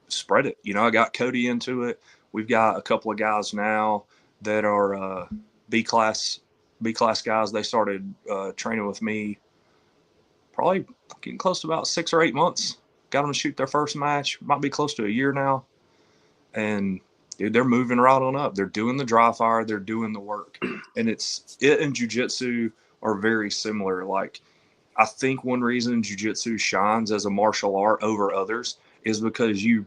spread it. I got Cody into it. We've got a couple of guys now that are B class guys. They started training with me probably getting close to about 6 or 8 months. Got them to shoot their first match. Might be close to a year now. And dude, they're moving right on up. They're doing the dry fire. They're doing the work. And it and jiu-jitsu are very similar. Like, I think one reason jiu-jitsu shines as a martial art over others is because you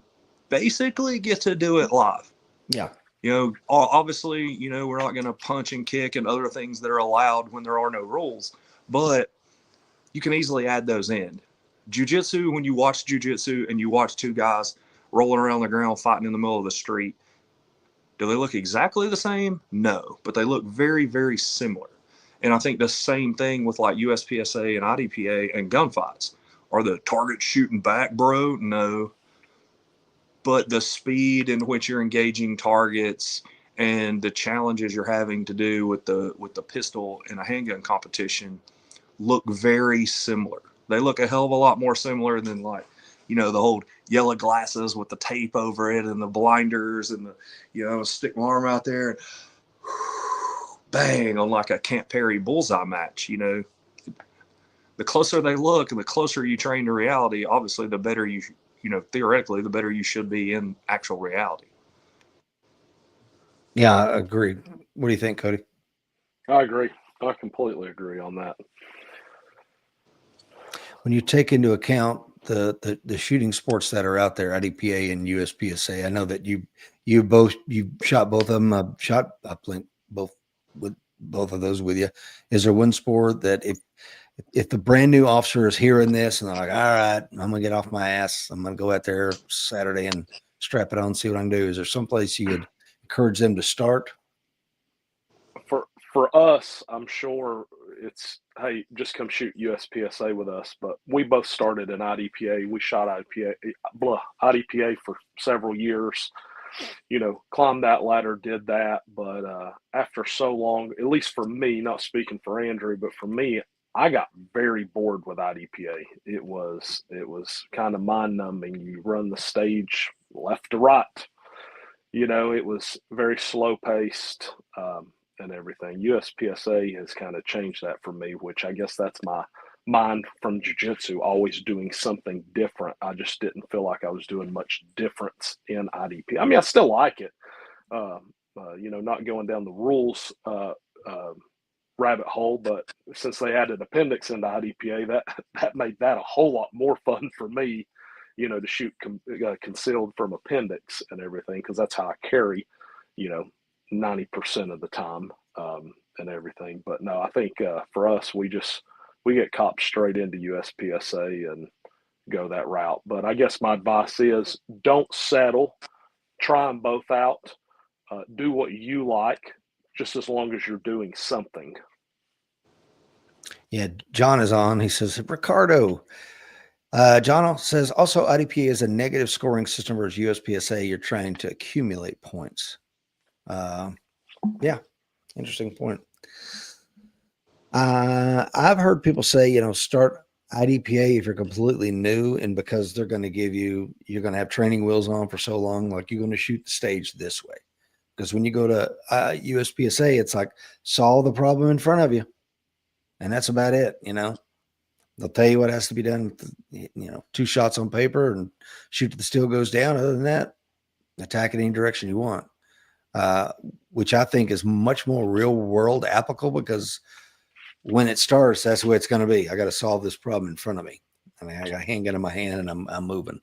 basically get to do it live. Yeah. Obviously, we're not going to punch and kick and other things that are allowed when there are no rules, but you can easily add those in. Jiu-jitsu, when you watch jiu-jitsu and you watch two guys rolling around the ground fighting in the middle of the street, do they look exactly the same? No, but they look very, very similar. And I think the same thing with like USPSA and IDPA and gunfights. Are the targets shooting back, bro? No. But the speed in which you're engaging targets and the challenges you're having to do with the pistol in a handgun competition look very similar. They look a hell of a lot more similar than, like, the whole yellow glasses with the tape over it and the blinders and the, stick my arm out there and bang on like a Camp Perry bullseye match. The closer they look and the closer you train to reality, obviously the better theoretically, the better you should be in actual reality. Yeah, I agree. What do you think, Cody? I agree. I completely agree on that. When you take into account the shooting sports that are out there, IDPA and USPSA. I know that you shot both of them. I've shot uplink both with both of those with you. Is there one sport that if the brand new officer is hearing this and they're like, all right, I'm gonna get off my ass, I'm gonna go out there Saturday and strap it on, see what I can do. Is there someplace you would encourage them to start? For us, I'm sure it's, hey, just come shoot USPSA with us. But we both started in IDPA. We shot IDPA for several years. Climbed that ladder, did that. But after so long, at least for me, not speaking for Andrew, but for me, I got very bored with IDPA. It was kind of mind numbing. You run the stage left to right. It was very slow paced. And everything. USPSA has kind of changed that for me, which I guess that's my mind from jiu-jitsu, always doing something different. I just didn't feel like I was doing much difference in IDP. I mean, I still like it, not going down the rules rabbit hole, but since they added appendix into IDPA, that made that a whole lot more fun for me, to shoot concealed from appendix and everything, because that's how I carry, 90% of the time and everything. But no, I think for us, we get copped straight into USPSA and go that route. But I guess my advice is don't settle, try them both out, do what you like, just as long as you're doing something. Yeah, John is on. He says, Ricardo, John says, also IDPA is a negative scoring system versus USPSA. You're trying to accumulate points. Yeah, interesting point. I've heard people say, start IDPA if you're completely new, and because they're going to you're going to have training wheels on for so long, like you're going to shoot the stage this way. Because when you go to USPSA, it's like solve the problem in front of you, and that's about it. They'll tell you what has to be done. 2 shots on paper and shoot till the steel goes down. Other than that, attack it any direction you want. Which I think is much more real world applicable, because when it starts, that's the way it's going to be. I got to solve this problem in front of me. I mean, I got a handgun in my hand and I'm moving.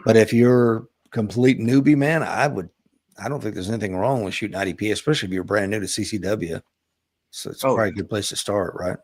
But if you're complete newbie, man, I don't think there's anything wrong with shooting IDP, especially if you're brand new to CCW. So it's probably a good place to start, right?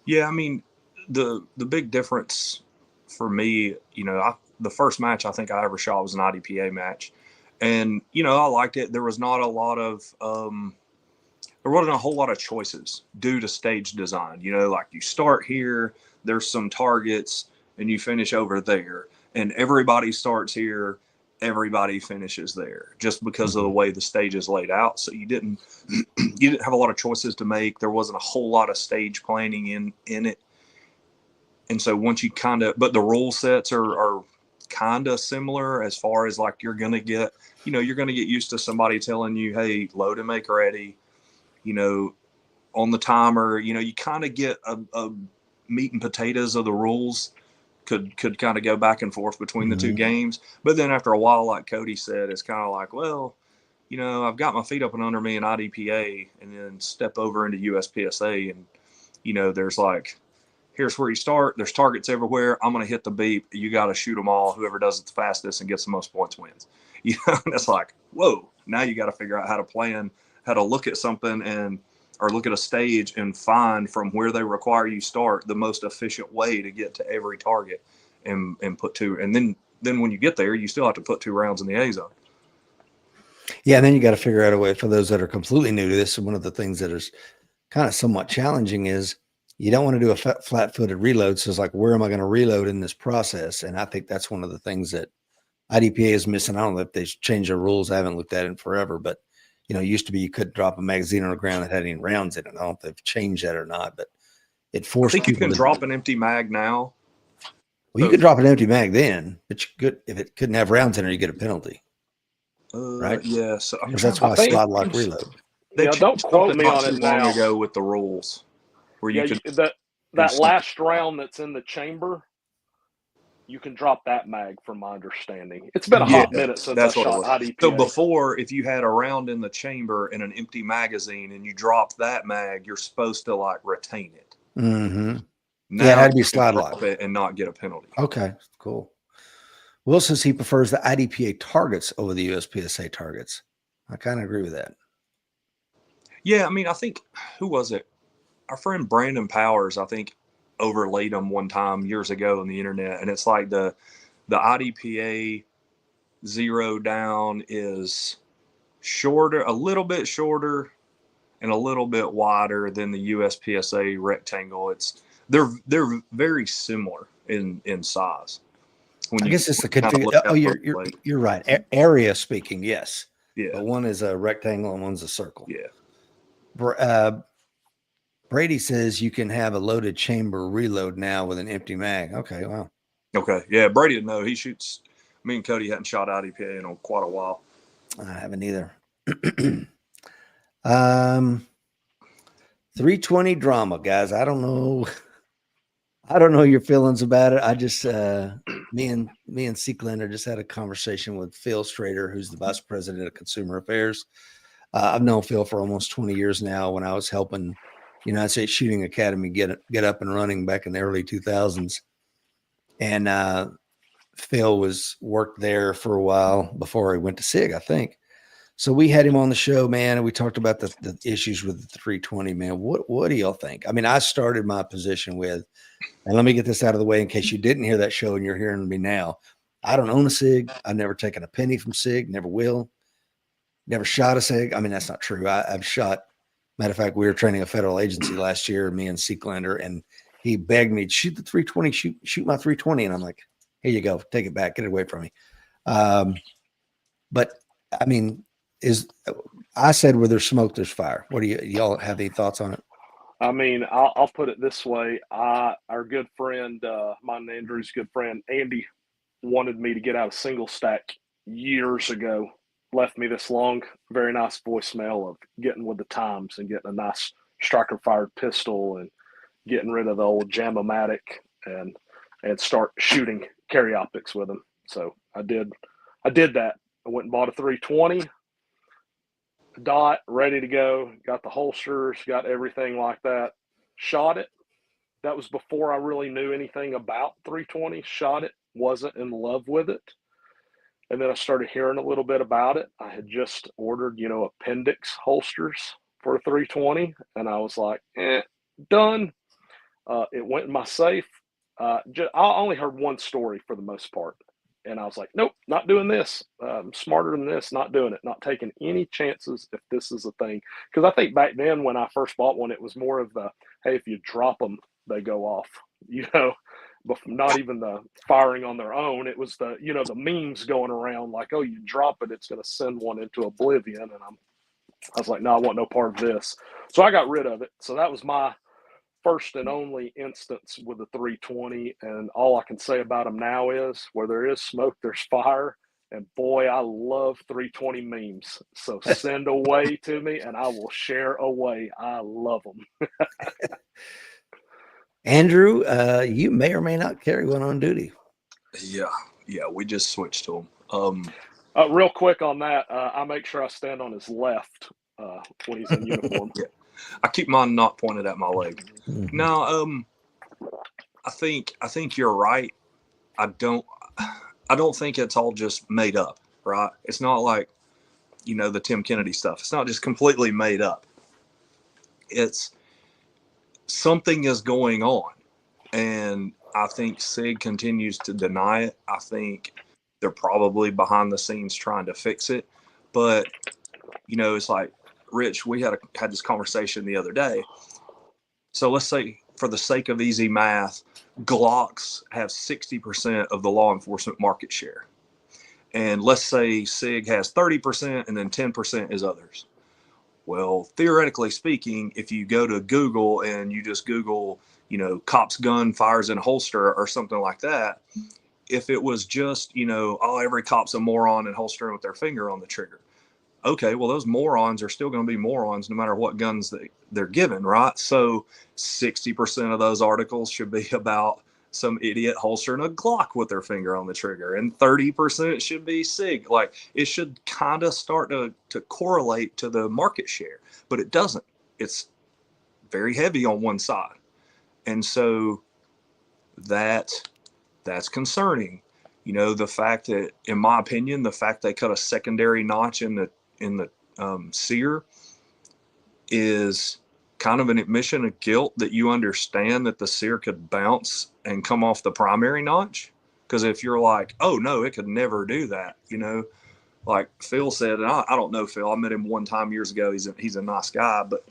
Yeah. I mean, the big difference for me, the first match I think I ever shot was an IDPA match. And, I liked it. There was not a lot of, there wasn't a whole lot of choices due to stage design. Like you start here, there's some targets, and you finish over there. And everybody starts here, everybody finishes there, just because of the way the stage is laid out. So you didn't have a lot of choices to make. There wasn't a whole lot of stage planning in it. And so once you but the rule sets are kind of similar as far as like you're going to get used to somebody telling you, hey, load and make ready, on the timer. You kind of get a meat and potatoes of the rules could kind of go back and forth between the two games. But then after a while, like Cody said, it's kind of like, well, I've got my feet up and under me in IDPA, and then step over into USPSA, and there's like, here's where you start. There's targets everywhere. I'm going to hit the beep. You got to shoot them all. Whoever does it the fastest and gets the most points wins. And it's like, whoa, now you got to figure out how to plan, how to look at something or look at a stage and find from where they require you start the most efficient way to get to every target and put 2. And then when you get there, you still have to put 2 rounds in the A zone. Yeah. And then you got to figure out a way for those that are completely new to this. And one of the things that is kind of somewhat challenging is, you don't want to do a flat-footed reload. So it's like, where am I going to reload in this process? And I think that's one of the things that IDPA is missing. I don't know if they've changed their rules. I haven't looked at it in forever, but it used to be you couldn't drop a magazine on the ground that had any rounds in it. I don't know if they've changed that or not, but it forced. I think you can drop an empty mag now. Well, you could drop an empty mag then, but you could, if it couldn't have rounds in it, you get a penalty. Right? Yeah. So that's why slide lock reload. Don't quote me on it now. Long ago with the rules. That last round that's in the chamber, you can drop that mag from my understanding. It's been a hot minute since I shot IDPA. So before, if you had a round in the chamber and an empty magazine and you drop that mag, you're supposed to like retain it. Mm-hmm. Now Yeah, it had to be you can slide drop lock. it and not get a penalty. Okay, cool. Will says he prefers the IDPA targets over the USPSA targets. I kind of agree with that. Yeah, I mean, I think, who was it? Our friend Brandon Powers, I think, overlaid them one time years ago on the internet, and it's like the IDPA 0 down is shorter, a little bit shorter, and a little bit wider than the USPSA rectangle. They're very similar in size. I guess it's the look config. Oh, at you're right. Area speaking, yes. yeah, But one is a rectangle and one's a circle. yeah. Brady says you can have a loaded chamber reload now with an empty mag. Okay, wow. Okay, yeah. Brady didn't know. He shoots. Me and Cody hadn't shot IDPA in quite a while. I haven't either. 320 drama, guys. I don't know your feelings about it. I just me and Seeklander just had a conversation with Phil Strader, who's the vice president of consumer affairs. I've known Phil for almost 20 years now. When I was helping United States Shooting Academy get up and running back in the early 2000s, and Phil worked there for a while before he went to SIG, I think. So we had him on the show, man, and we talked about the issues with the 320, man. What do y'all think? I mean, I started my position with, and let me get this out of the way in case you didn't hear that show and you're hearing me now. I don't own a SIG. I've never taken a penny from SIG, never will. Never shot a SIG. I mean, that's not true. I've shot. Matter of fact, we were training a federal agency last year, me and Seeklander, and he begged me to shoot the 320, shoot my 320. And I'm like, here you go. Take it back. Get it away from me. But I mean, I said where there's smoke, there's fire. What do y'all have any thoughts on it? I mean, I'll put it this way. Our good friend, mine and Andrew's good friend, Andy, wanted me to get out a single stack years ago. Left me this long, very nice voicemail of getting with the times and getting a nice striker fired pistol and getting rid of the old Jam-O-Matic and start shooting carry optics with them. So I did that. I went and bought a 320 dot, ready to go, got the holsters, got everything like that, shot it. That was before I really knew anything about 320. Shot it, wasn't in love with it. And then I started hearing a little bit about it. I had just ordered, appendix holsters for a 320, and I was like, done. It went in my safe. I only heard one story for the most part. And I was like, nope, not doing this. I'm smarter than this, not doing it, not taking any chances if this is a thing. Because I think back then when I first bought one, it was more of the, hey, if you drop them, they go off, but not even the firing on their own. It was the, the memes going around like, oh, you drop it, it's going to send one into oblivion. And I was like, no, I want no part of this. So I got rid of it. So that was my first and only instance with the 320, and all I can say about them now is where there is smoke, there's fire. And boy, I love 320 memes. So send away to me and I will share away. I love them. Andrew, you may or may not carry one on duty. Yeah, we just switched to them. Real quick on that, I make sure I stand on his left when he's in uniform. Yeah. I keep mine not pointed at my leg. Mm-hmm. No, I think you're right. I don't think it's all just made up, right? It's not like, the Tim Kennedy stuff. It's not just completely made up. It's something is going on. And I think SIG continues to deny it. I think they're probably behind the scenes trying to fix it. But, it's like, Rich, we had this conversation the other day. So let's say, for the sake of easy math, Glocks have 60% of the law enforcement market share. And let's say SIG has 30% and then 10% is others. Well, theoretically speaking, if you go to Google and you just Google, cop's gun fires in a holster or something like that, if it was just, every cop's a moron and holstering with their finger on the trigger. Okay, well, those morons are still going to be morons no matter what guns they're given, right? So 60% of those articles should be about some idiot holstering a Glock with their finger on the trigger, and 30% should be SIG. Like, it should kind of start to correlate to the market share, but it doesn't. It's very heavy on one side. And so that's concerning. The fact that, in my opinion, the fact they cut a secondary notch in the sear is kind of an admission of guilt that you understand that the sear could bounce and come off the primary notch. Because if you're like, oh no, it could never do that, like Phil said, and I don't know Phil, I met him one time years ago. He's a nice guy, but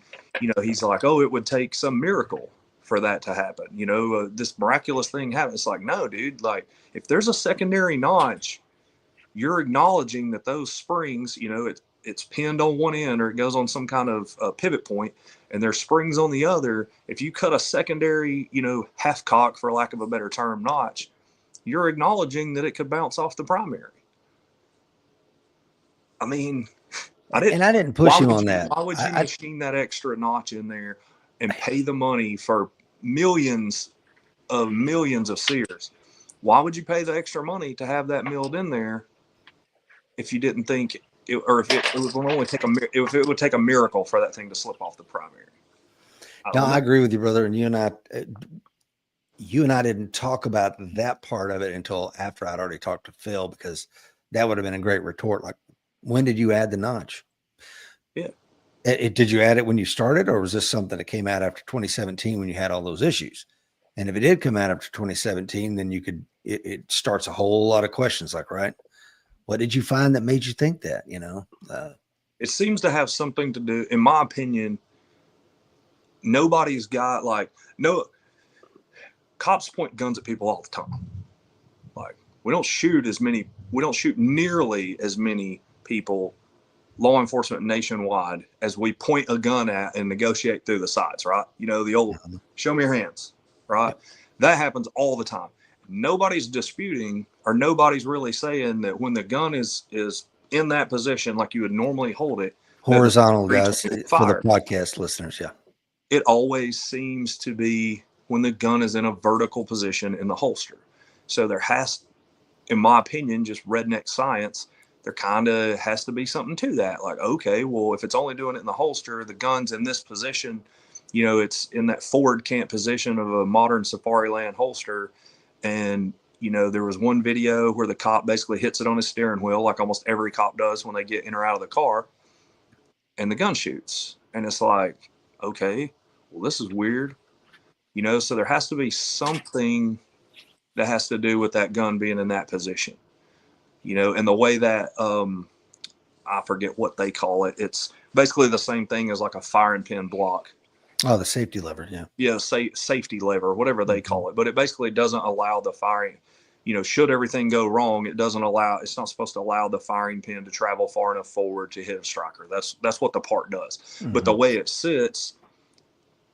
he's like, oh, it would take some miracle for that to happen. This miraculous thing happens. It's like, no, dude, like if there's a secondary notch, you're acknowledging that those springs, it's pinned on one end or it goes on some kind of pivot point, and there's springs on the other. If you cut a secondary, half cock, for lack of a better term, notch, you're acknowledging that it could bounce off the primary. I mean, I didn't push him on that. Why would you machine that extra notch in there and pay the money for millions of sears? Why would you pay the extra money to have that milled in there if you didn't think if it would take a miracle for that thing to slip off the primary? I agree with you, brother. And you and I didn't talk about that part of it until after I'd already talked to Phil, because that would have been a great retort. Like, when did you add the notch? Yeah. Did you add it when you started, or was this something that came out after 2017 when you had all those issues? And if it did come out after 2017, then it starts a whole lot of questions, like, right, what did you find that made you think that, it seems to have something to do, in my opinion, nobody's got cops point guns at people all the time. Like, we don't shoot nearly as many people, law enforcement nationwide, as we point a gun at and negotiate through the sides, right? The old show me your hands, right? Yep. That happens all the time. Nobody's disputing, or nobody's really saying that when the gun is in that position like you would normally hold it, horizontal, guys, for the podcast listeners. Yeah. It always seems to be when the gun is in a vertical position in the holster. So there has, in my opinion, just redneck science, there kind of has to be something to that. Like, okay, well, if it's only doing it in the holster, the gun's in this position, it's in that forward camp position of a modern safari land holster. And, there was one video where the cop basically hits it on his steering wheel, like almost every cop does when they get in or out of the car, and the gun shoots. And it's like, okay, well, this is weird. So there has to be something that has to do with that gun being in that position. And the way that, I forget what they call it. It's basically the same thing as like a firing pin block. Oh, the safety lever. Yeah. Yeah. Safety lever, whatever they call it. But it basically doesn't allow the firing, should everything go wrong, it's not supposed to allow the firing pin to travel far enough forward to hit a striker. That's what the part does. Mm-hmm. But the way it sits,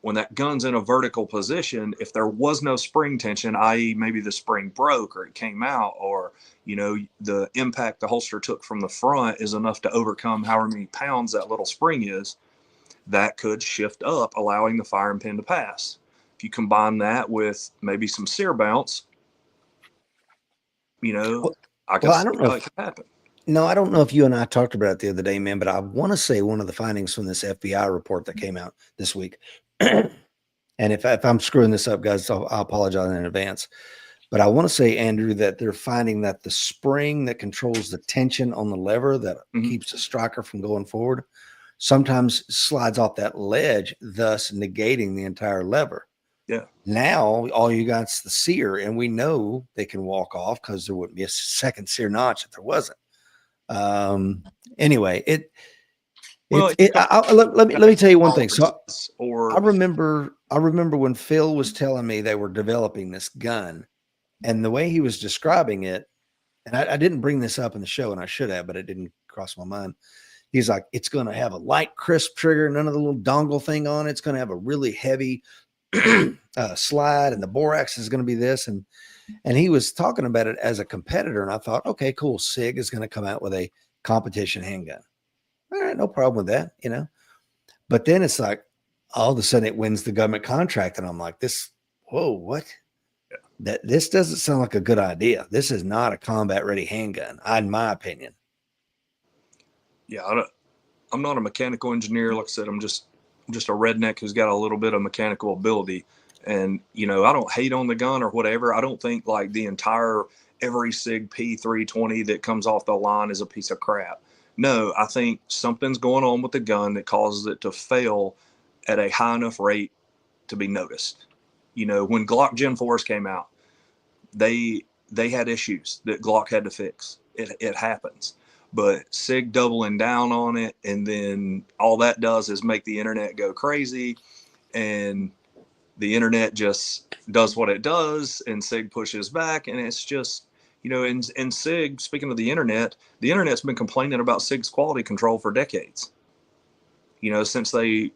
when that gun's in a vertical position, if there was no spring tension, i.e. maybe the spring broke or it came out, or, the impact the holster took from the front is enough to overcome however many pounds that little spring is, that could shift up, allowing the firing pin to pass. If you combine that with maybe some sear bounce, I don't know if it could happen. No, I don't know if you and I talked about it the other day, man, but I want to say one of the findings from this FBI report that came out this week, and if I'm screwing this up, guys, I'll apologize in advance. But I want to say, Andrew, that they're finding that the spring that controls the tension on the lever that keeps the striker from going forward sometimes slides off that ledge, thus negating the entire lever. Yeah. Now all you got is the sear, and we know they can walk off because there wouldn't be a second sear notch if there wasn't. Anyway, let me tell you one thing. So I remember when Phil was telling me they were developing this gun, and the way he was describing it, and I didn't bring this up in the show, and I should have, but it didn't cross my mind. He's like, it's going to have a light, crisp trigger, none of the little dongle thing on it. It's going to have a really heavy slide, and the borax is going to be this. And he was talking about it as a competitor. And I thought, okay, cool. SIG is going to come out with a competition handgun. All right, no problem with that, But then it's like, all of a sudden it wins the government contract. And I'm like, whoa, what? Yeah. This doesn't sound like a good idea. This is not a combat ready handgun, in my opinion. Yeah, I'm not a mechanical engineer. Like I said, I'm just a redneck who's got a little bit of mechanical ability. And, you know, I don't hate on the gun or whatever. I don't think like every SIG P320 that comes off the line is a piece of crap. No, I think something's going on with the gun that causes it to fail at a high enough rate to be noticed. You know, when Glock Gen 4s came out, they had issues that Glock had to fix. It happens. But SIG doubling down on it, and then all that does is make the internet go crazy, and the internet just does what it does, and SIG pushes back, and it's just, you know, and SIG, speaking of the internet's been complaining about SIG's quality control for decades. You know, since they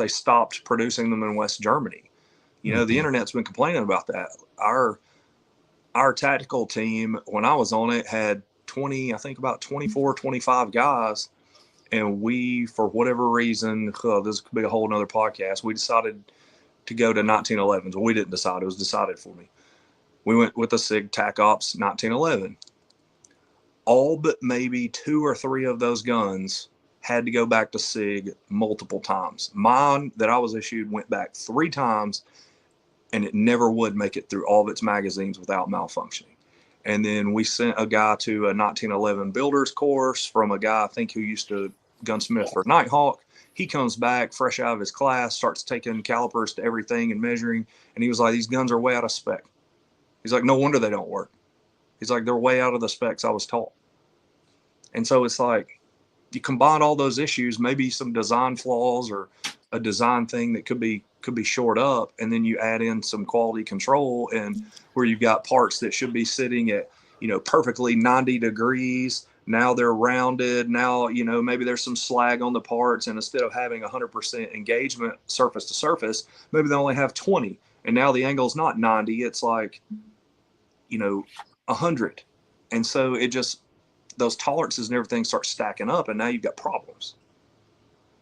stopped producing them in West Germany. You know, the internet's been complaining about that. Our tactical team, when I was on it, had about 24, 25 guys. And we, for whatever reason, this could be a whole nother podcast, we decided to go to 1911s. Well, we didn't decide. It was decided for me. We went with the SIG TAC Ops 1911. All but maybe 2 or 3 of those guns had to go back to SIG multiple times. Mine that I was issued went back 3 times, and it never would make it through all of its magazines without malfunctioning. And then we sent a guy to a 1911 builder's course from a guy, I think, who used to gunsmith for Nighthawk. He comes back fresh out of his class, starts taking calipers to everything and measuring. And he was like, these guns are way out of spec. He's like, no wonder they don't work. He's like, they're way out of the specs I was taught. And so it's like, you combine all those issues, maybe some design flaws or a design thing that could be shored up, and then you add in some quality control, and where you've got parts that should be sitting at, you know, perfectly 90 degrees. Now they're rounded. Now, you know, maybe there's some slag on the parts, and instead of having 100% engagement surface to surface, maybe they only have 20. And now the angle is not 90. It's like, you know, 100. And so it just, those tolerances and everything start stacking up, and now you've got problems.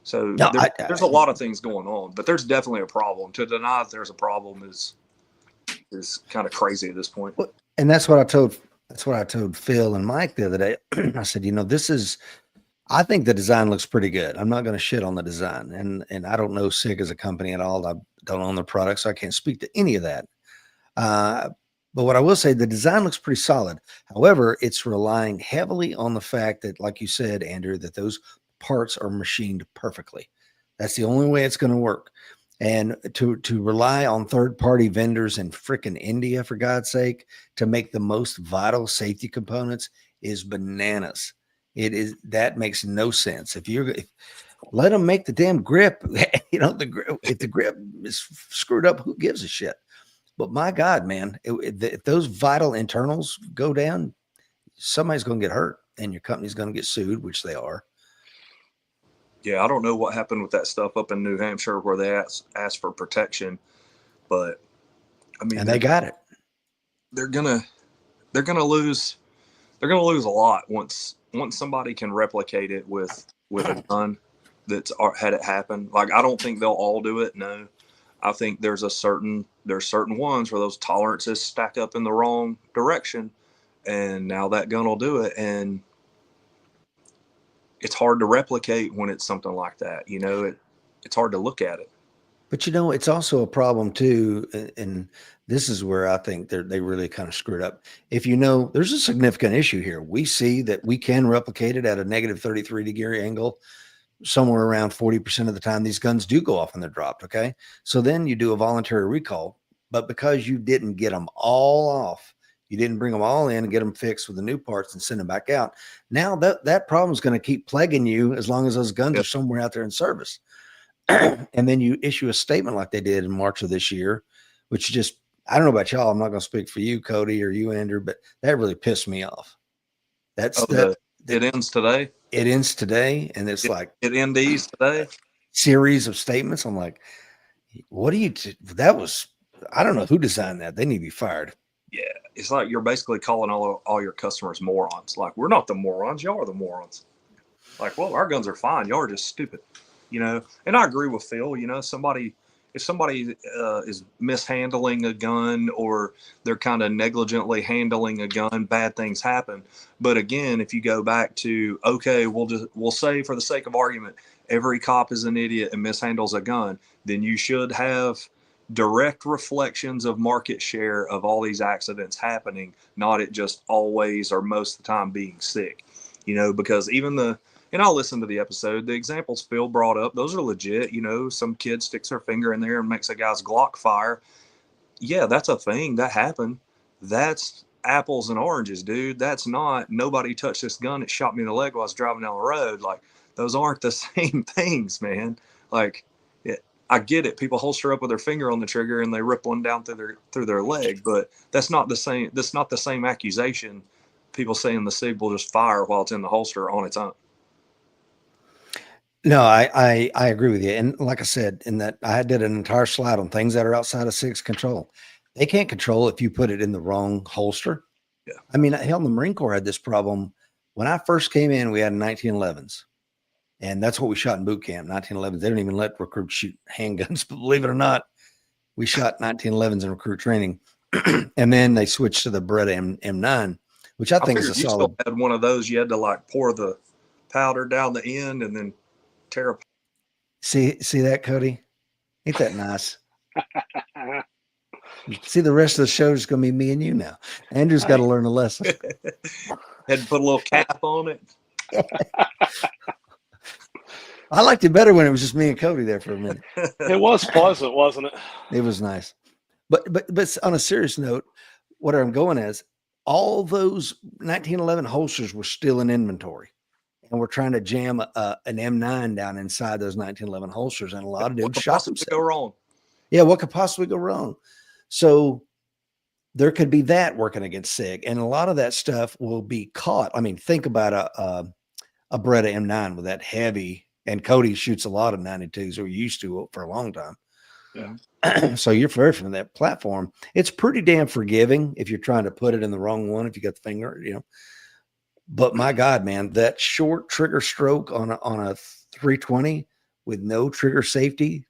So No, there's a lot of things going on, but there's definitely a problem. To deny that there's a problem is kind of crazy at this point. And that's what I told Phil and Mike the other day. I said, you know, I think the design looks pretty good. I'm not going to shit on the design, and I don't know SIG as a company at all. I don't own their products, so I can't speak to any of that. But what I will say, the design looks pretty solid. However, it's relying heavily on the fact that, like you said, Andrew, that those parts are machined perfectly. That's the only way it's going to work. And to rely on third-party vendors in frickin' India, for God's sake, to make the most vital safety components is bananas. That makes no sense. Let them make the damn grip, you know, if the grip is screwed up, who gives a shit? But my God, man, if those vital internals go down, somebody's going to get hurt, and your company's going to get sued, which they are. Yeah, I don't know what happened with that stuff up in New Hampshire where they asked for protection, but I mean, and they got it. They're gonna lose a lot once somebody can replicate it with a gun that's had it happen. Like, I don't think they'll all do it. No, I think there's certain ones where those tolerances stack up in the wrong direction, and now that gun will do it. And it's hard to replicate when it's something like that. You know, it's hard to look at it. But, you know, it's also a problem too. And this is where I think they really kind of screwed up. If you know, there's a significant issue here. We see that we can replicate it at a negative 33-degree angle. Somewhere around 40% of the time, these guns do go off when they're dropped. Okay. So then you do a voluntary recall, but because you didn't get them all off, you didn't bring them all in and get them fixed with the new parts and send them back out. Now that problem is going to keep plaguing you as long as those guns are somewhere out there in service. And then you issue a statement like they did in March of this year, which just, I don't know about y'all. I'm not going to speak for you, Cody, or you, Andrew, but that really pissed me off. It ends today. It ends today. And it's like, it ends today. Series of statements. I'm like, what do you, I don't know who designed that. They need to be fired. Yeah. It's like you're basically calling all your customers morons. Like, we're not the morons. Y'all are the morons. Like, well, our guns are fine. Y'all are just stupid, you know? And I agree with Phil, you know, if somebody is mishandling a gun, or they're kind of negligently handling a gun, bad things happen. But again, if you go back to, okay, we'll say, for the sake of argument, every cop is an idiot and mishandles a gun, then you should have direct reflections of market share of all these accidents happening, not it just always or most of the time being sick, because and I'll listen to the episode, the examples Phil brought up, those are legit. Some kid sticks their finger in there and makes a guy's Glock fire. Yeah, that's a thing that happened. That's apples and oranges, dude. That's not nobody touched this gun. It shot me in the leg while I was driving down the road. Like, those aren't the same things, man. Like, I get it. People holster up with their finger on the trigger and they rip one down through their leg, but that's not the same. That's not the same accusation. People saying the SIG will just fire while it's in the holster on its own. No, I agree with you. And like I said, in that I did an entire slide on things that are outside of SIG's control. They can't control if you put it in the wrong holster. Yeah. I mean, hell, the Marine Corps had this problem. When I first came in, we had 1911s. And that's what we shot in boot camp, 1911s. They don't even let recruits shoot handguns, but believe it or not, we shot 1911s in recruit training. And then they switched to the Beretta M9, which I think is a solid. You still had one of those. You had to like pour the powder down the end and then tear apart. See that, Cody? Ain't that nice? See, the rest of the show is going to be me and you now. Andrew's got to learn a lesson. Had to put a little cap on it. I liked it better when it was just me and Cody there for a minute. It was pleasant, wasn't it? It was nice. But on a serious note, what I'm going is all those 1911 holsters were still in inventory. And we're trying to jam an M9 down inside those 1911 holsters. And a lot of dudes shot themselves. Go wrong? Yeah, what could possibly go wrong? So there could be that working against SIG. And a lot of that stuff will be caught. I mean, think about a Beretta M9 with that heavy. And Cody shoots a lot of 92s, or used to for a long time. Yeah. So you're very from that platform. It's pretty damn forgiving if you're trying to put it in the wrong one, if you got the finger, But my God, man, that short trigger stroke on a 320 with no trigger safety,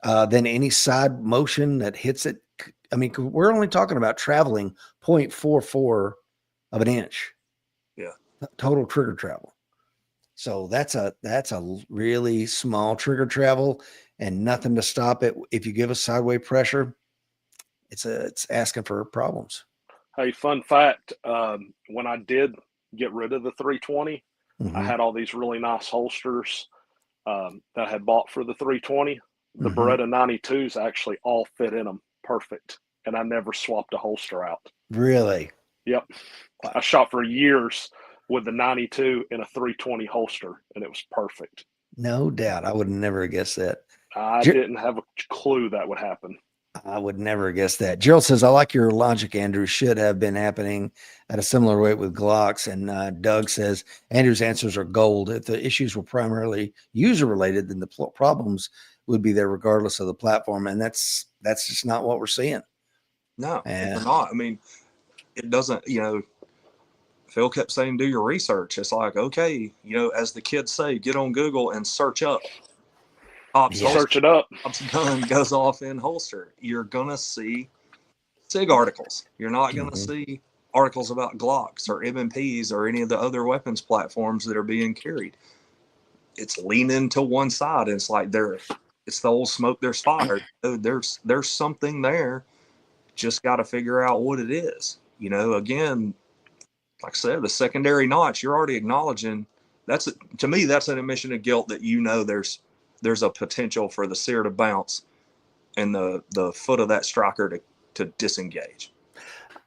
then any side motion that hits it. I mean, we're only talking about traveling 0.44 of an inch. Yeah. Total trigger travel. So that's a really small trigger travel and nothing to stop it. If you give a sideway pressure, it's asking for problems. Hey, fun fact, when I did get rid of the 320, I had all these really nice holsters that I had bought for the 320. The Beretta 92s actually all fit in them perfect, and I never swapped a holster out. Really? Yep. I shot for years with the 92 in a 320 holster, and it was perfect. No doubt. I would never have guessed that. I didn't have a clue that would happen. I would never guess that. Gerald says, I like your logic, Andrew. Should have been happening at a similar rate with Glocks. And Doug says, Andrew's answers are gold. If the issues were primarily user-related, then the problems would be there regardless of the platform. And that's just not what we're seeing. No, we're not. I mean, it doesn't, Phil kept saying, do your research. It's like, okay, as the kids say, get on Google and search up. Search it up. Pop's gun goes off in holster. You're going to see SIG articles. You're not going to see articles about Glocks or MMPs or any of the other weapons platforms that are being carried. It's leaning to one side. And it's like it's the old smoke, there's fire. There's something there. Just got to figure out what it is. Again, like I said, the secondary notch, you're already acknowledging to me, that's an admission of guilt that there's a potential for the sear to bounce and the foot of that striker to disengage.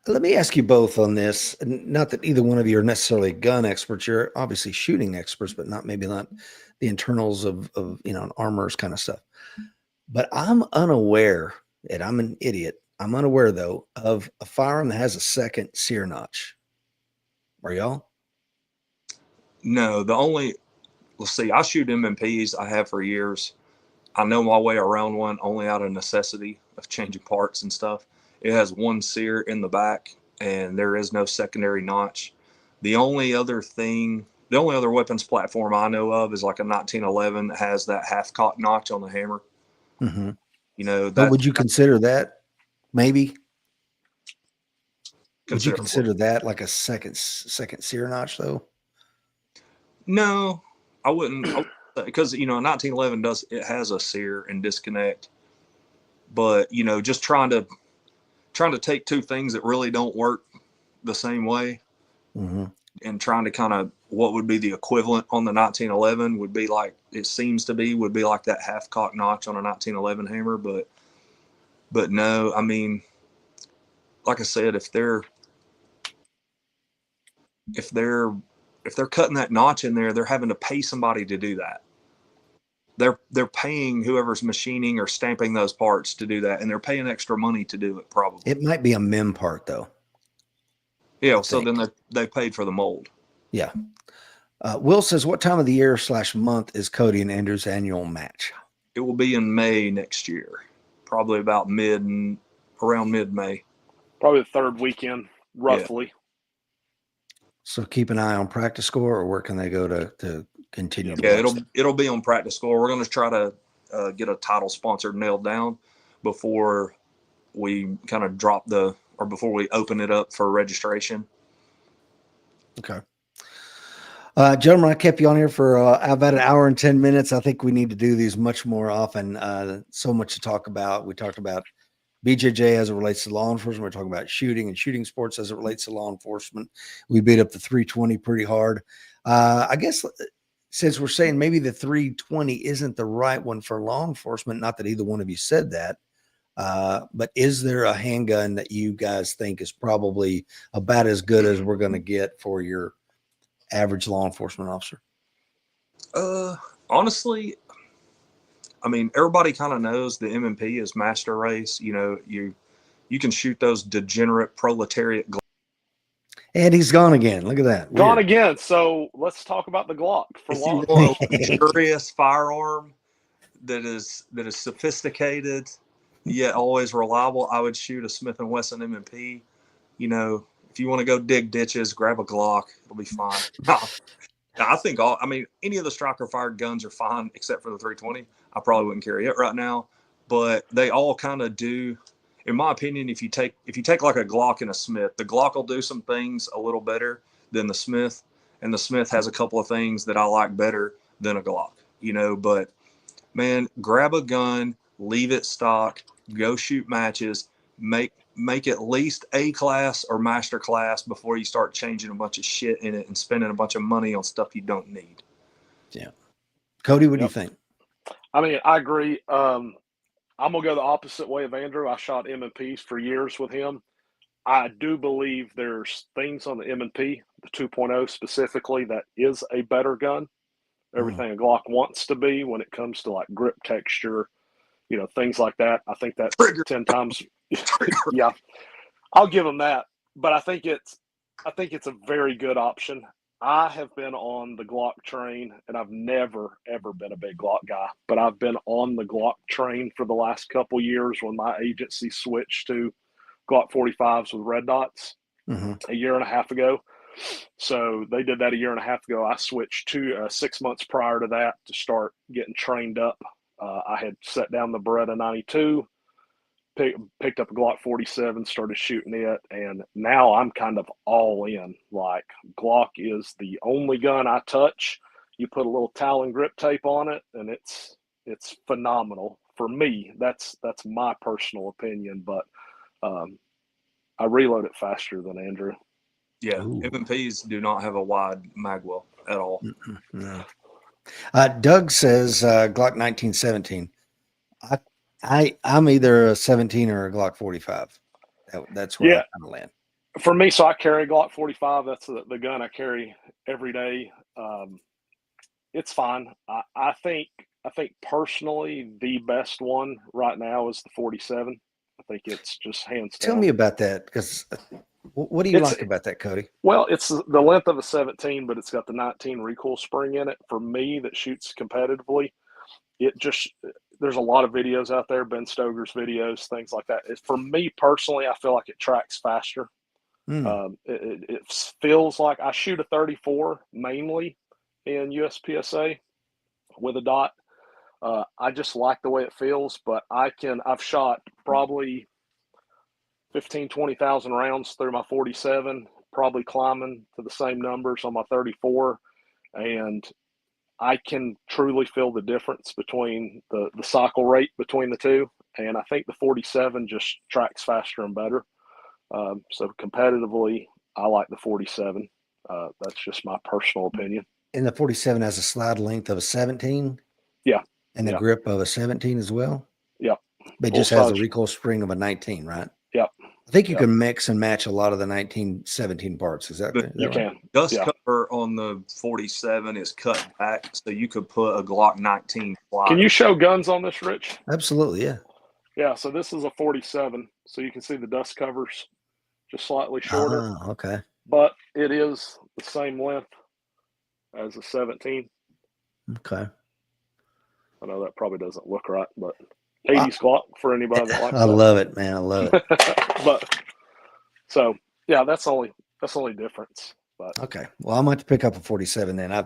Let me ask you both on this. Not that either one of you are necessarily gun experts. You're obviously shooting experts, but maybe not the internals of armors kind of stuff. But I'm unaware, and I'm an idiot. I'm unaware, though, of a firearm that has a second sear notch. Are y'all? No, let's see, I shoot MMPs. I have for years. I know my way around one only out of necessity of changing parts and stuff. It has one sear in the back, and there is no secondary notch. The only other weapons platform I know of is like a 1911 that has that half-cock notch on the hammer. Mm-hmm. But would you consider that maybe? Would you consider that like a second sear notch, though? No, I wouldn't, because a 1911 has a sear and disconnect but you know, just trying to take two things that really don't work the same way, and trying to kind of what would be the equivalent on the 1911 would be like, it seems to be, would be like that half cock notch on a 1911 hammer. But no, I mean, like I said, if they're cutting that notch in there, they're having to pay somebody to do that. They're paying whoever's machining or stamping those parts to do that, and they're paying extra money to do it, probably. It might be a MIM part though. Yeah, so then they paid for the mold. Yeah. Will says, what time of the year / month is Cody and Andrew's annual match? It will be in May next year, probably about around mid-May. Probably the third weekend, roughly. Yeah. So keep an eye on practice score, or where can they go to continue? Yeah, it'll be on practice score. We're going to try to get a title sponsor nailed down before we kind of before we open it up for registration. Okay. Gentlemen, I kept you on here for about an hour and 10 minutes. I think we need to do these much more often. So much to talk about. We talked about BJJ as it relates to law enforcement. We're talking about shooting and shooting sports as it relates to law enforcement. We beat up the 320 pretty hard. I guess since we're saying maybe the 320 isn't the right one for law enforcement, not that either one of you said that, but is there a handgun that you guys think is probably about as good as we're going to get for your average law enforcement officer? Honestly, I mean, everybody kind of knows the M&P is master race. You know, you can shoot those degenerate proletariat. And he's gone again. Look at that. Gone again. So let's talk about the Glock for If law. you want a luxurious firearm that is sophisticated yet always reliable, I would shoot a Smith & Wesson M&P. You know, if you want to go dig ditches, grab a Glock. It'll be fine. I think any of the striker fired guns are fine except for the 320. I probably wouldn't carry it right now, but they all kind of do. In my opinion, if you take like a Glock and a Smith, the Glock will do some things a little better than the Smith, and the Smith has a couple of things that I like better than a Glock, you know. But man, grab a gun, leave it stock, go shoot matches, make at least A class or master class before you start changing a bunch of shit in it and spending a bunch of money on stuff you don't need. Yeah. Cody, what do you think? I mean, I agree. I'm going to go the opposite way of Andrew. I shot M&Ps for years with him. I do believe there's things on the M&P, the 2.0 specifically, that is a better gun. Everything a Glock wants to be when it comes to like grip texture, you know, things like that. I think that's 10 times. Yeah, I'll give him that. But I think it's a very good option. I have been on the Glock train, and I've never, ever been a big Glock guy, but I've been on the Glock train for the last couple years when my agency switched to Glock 45s with red dots a year and a half ago. So they did that a year and a half ago. I switched to 6 months prior to that to start getting trained up. I had set down the Beretta 92, picked up a Glock 47, started shooting it, and now I'm kind of all in. Like, Glock is the only gun I touch. You put a little Talon grip tape on it, and it's phenomenal. For me, that's my personal opinion, but I reload it faster than Andrew. Yeah, M&Ps do not have a wide magwell at all. No. Doug says Glock 1917. I'm either a 17 or a Glock 45. That's where I kind of land. For me, so I carry a Glock 45. That's the gun I carry every day. It's fine. I think personally the best one right now is the 47. I think it's just hands down. Tell me about that, because what do you like about that, Cody? Well, it's the length of a 17, but it's got the 19 recoil spring in it. For me, that shoots competitively, there's a lot of videos out there, Ben Stoger's videos, things like that. For me personally, I feel like it tracks faster. It feels like I shoot a 34 mainly in USPSA with a dot. I just like the way it feels, but I've shot probably 20,000 rounds through my 47, probably climbing to the same numbers on my 34. And I can truly feel the difference between the cycle rate between the two. and I think the 47 just tracks faster and better. So competitively, I like the 47. That's just my personal opinion. And the 47 has a slide length of a 17. Yeah. And the Yeah. grip of a 17 as well. Yep. But it just has a recoil spring of a 19, right? Yep. I think you can mix and match a lot of the 1917 parts. Is that right? You can. Dust cover on the 47 is cut back, so you could put a Glock 19 slide. Can you show guns on this, Rich? Absolutely, yeah. Yeah, so this is a 47, so you can see the dust covers just slightly shorter. Oh, okay. But it is the same length as a 17. Okay. I know that probably doesn't look right, but 80s Glock for anybody that likes I love it, man. I love it. But so yeah, that's only difference. But okay. Well, I'm going to pick up a 47 then. I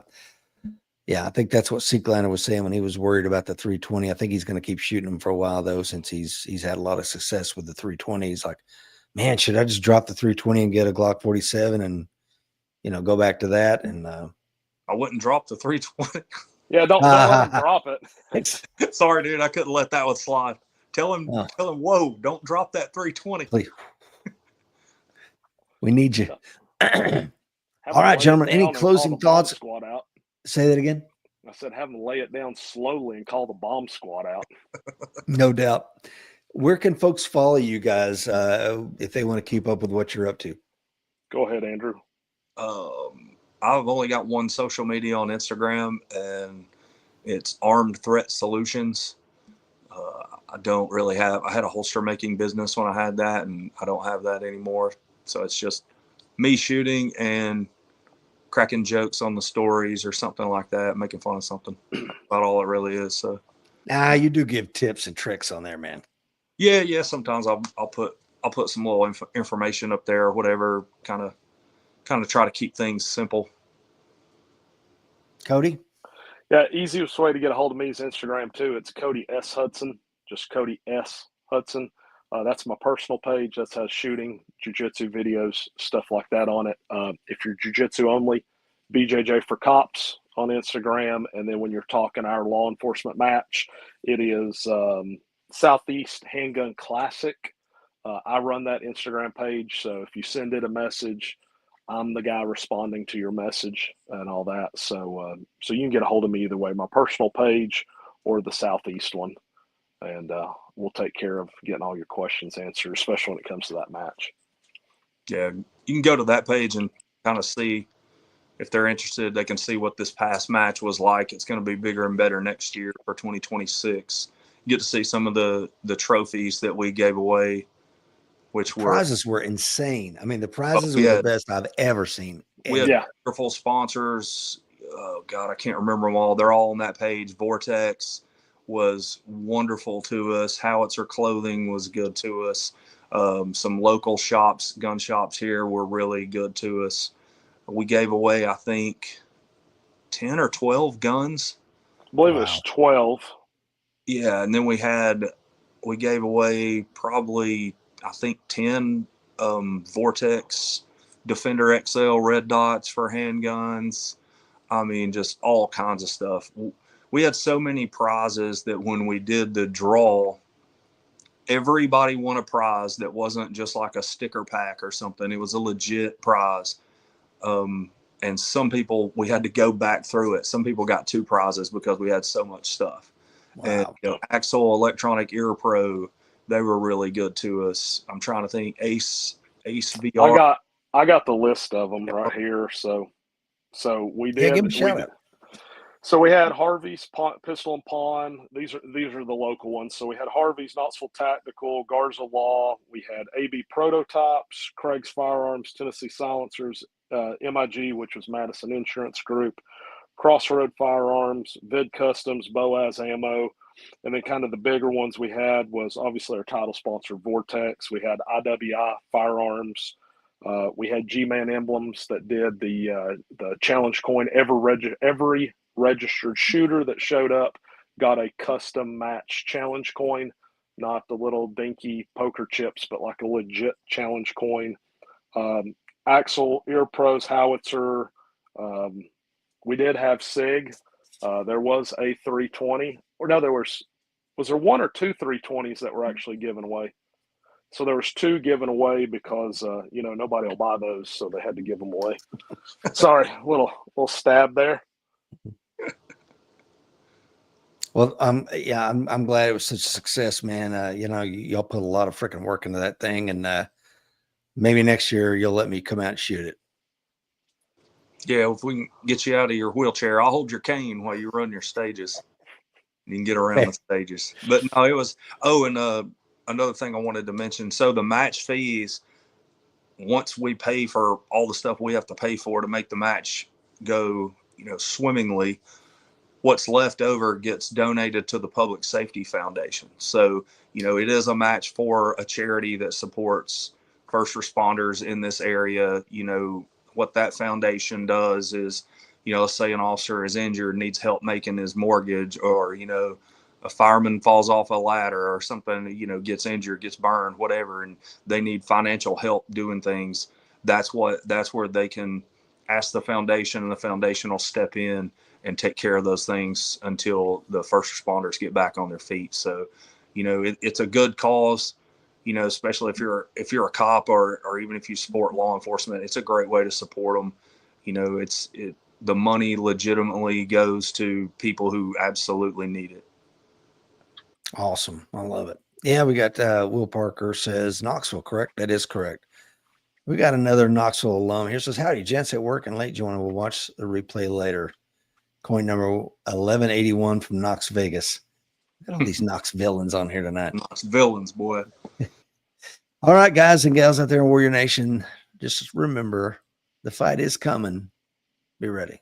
think that's what Seeklander was saying when he was worried about the 320. I think he's going to keep shooting them for a while though, since he's had a lot of success with the 320. He's like, man, should I just drop the 320 and get a Glock 47 and go back to that? And I wouldn't drop the 320. Yeah, don't let him drop it. Sorry, dude, I couldn't let that one slide. Tell him, whoa, don't drop that 320. Please. We need you. All right, gentlemen. Any closing thoughts? Squad out. Say that again. I said, have them lay it down slowly and call the bomb squad out. No doubt. Where can folks follow you guys if they want to keep up with what you're up to? Go ahead, Andrew. I've only got one social media on Instagram, and it's Armed Threat Solutions. I don't really I had a holster making business when I had that, and I don't have that anymore. So it's just me shooting and cracking jokes on the stories or something like that, making fun of something. About all it really is. So, you do give tips and tricks on there, man. Yeah. Sometimes I'll put some little information up there or whatever. Kind of try to keep things simple. Cody? Yeah, easiest way to get a hold of me is Instagram too. It's Cody S. Hudson, just Cody S. Hudson. That's my personal page. That has shooting, jiu-jitsu videos, stuff like that on it. If you're jiu-jitsu only, BJJ for Cops on Instagram. And then when you're talking our law enforcement match, it is Southeast Handgun Classic. I run that Instagram page. So if you send it a message, I'm the guy responding to your message and all that. So so you can get a hold of me either way, my personal page or the Southeast one. And we'll take care of getting all your questions answered, especially when it comes to that match. Yeah, you can go to that page and kind of see if they're interested. They can see what this past match was like. It's going to be bigger and better next year for 2026. You get to see some of the trophies that we gave away, which prizes were insane. I mean, the prizes were the best I've ever seen. We had wonderful sponsors. Oh God, I can't remember them all. They're all on that page. Vortex was wonderful to us. Howitzer Clothing was good to us. Some local shops, gun shops here were really good to us. We gave away, I think, 10 or 12 guns. I believe it was 12. Yeah, and then we gave away probably, I think, 10 Vortex Defender XL red dots for handguns. I mean, just all kinds of stuff. We had so many prizes that when we did the draw, everybody won a prize that wasn't just like a sticker pack or something. It was a legit prize. And some people, we had to go back through it. Some people got 2 prizes because we had so much stuff. Wow. And Axel Electronic Ear Pro, they were really good to us. I'm trying to think. Ace VR. I got the list of them right here. So we did. Yeah, give them a shout out. So we had Harvey's Pistol and Pawn. These are the local ones. So we had Harvey's Knoxville Tactical, Garza Law. We had AB Prototypes, Craig's Firearms, Tennessee Silencers, MIG, which was Madison Insurance Group, Crossroad Firearms, Vid Customs, Boaz Ammo. And then kind of the bigger ones we had was obviously our title sponsor, Vortex. We had IWI Firearms. We had G-Man Emblems that did the challenge coin. Every registered shooter that showed up got a custom match challenge coin, not the little dinky poker chips, but like a legit challenge coin. Axel, Ear Pros, Howitzer. We did have SIG. There was a 320. Or no, there was was there one or two 320s that were actually given away? So there was two given away because nobody will buy those, so they had to give them away. Sorry, little stab there. Well, I'm glad it was such a success, man. Y'all put a lot of freaking work into that thing, and maybe next year you'll let me come out and shoot it. Yeah, if we can get you out of your wheelchair, I'll hold your cane while you run your stages. You can get around the stages. But no, it was. Oh, and another thing I wanted to mention. So the match fees, once we pay for all the stuff we have to pay for to make the match go, swimmingly, what's left over gets donated to the Public Safety Foundation. So, it is a match for a charity that supports first responders in this area. What that foundation does is, let's say an officer is injured, needs help making his mortgage, or, a fireman falls off a ladder or something, gets injured, gets burned, whatever, and they need financial help doing things. That's where they can ask the foundation, and the foundation will step in and take care of those things until the first responders get back on their feet. So, it's a good cause, especially if you're a cop or even if you support law enforcement. It's a great way to support them. The money legitimately goes to people who absolutely need it. Awesome. I love it. Yeah, we got Will Parker says Knoxville, correct? That is correct. We got another Knoxville alum here. Says, howdy, gents, at work and late. Do you want to watch the replay later? Coin number 1181 from Knox Vegas. Got all these Knox villains on here tonight. Knox villains, boy. All right, guys and gals out there in Warrior Nation, just remember the fight is coming. Be ready.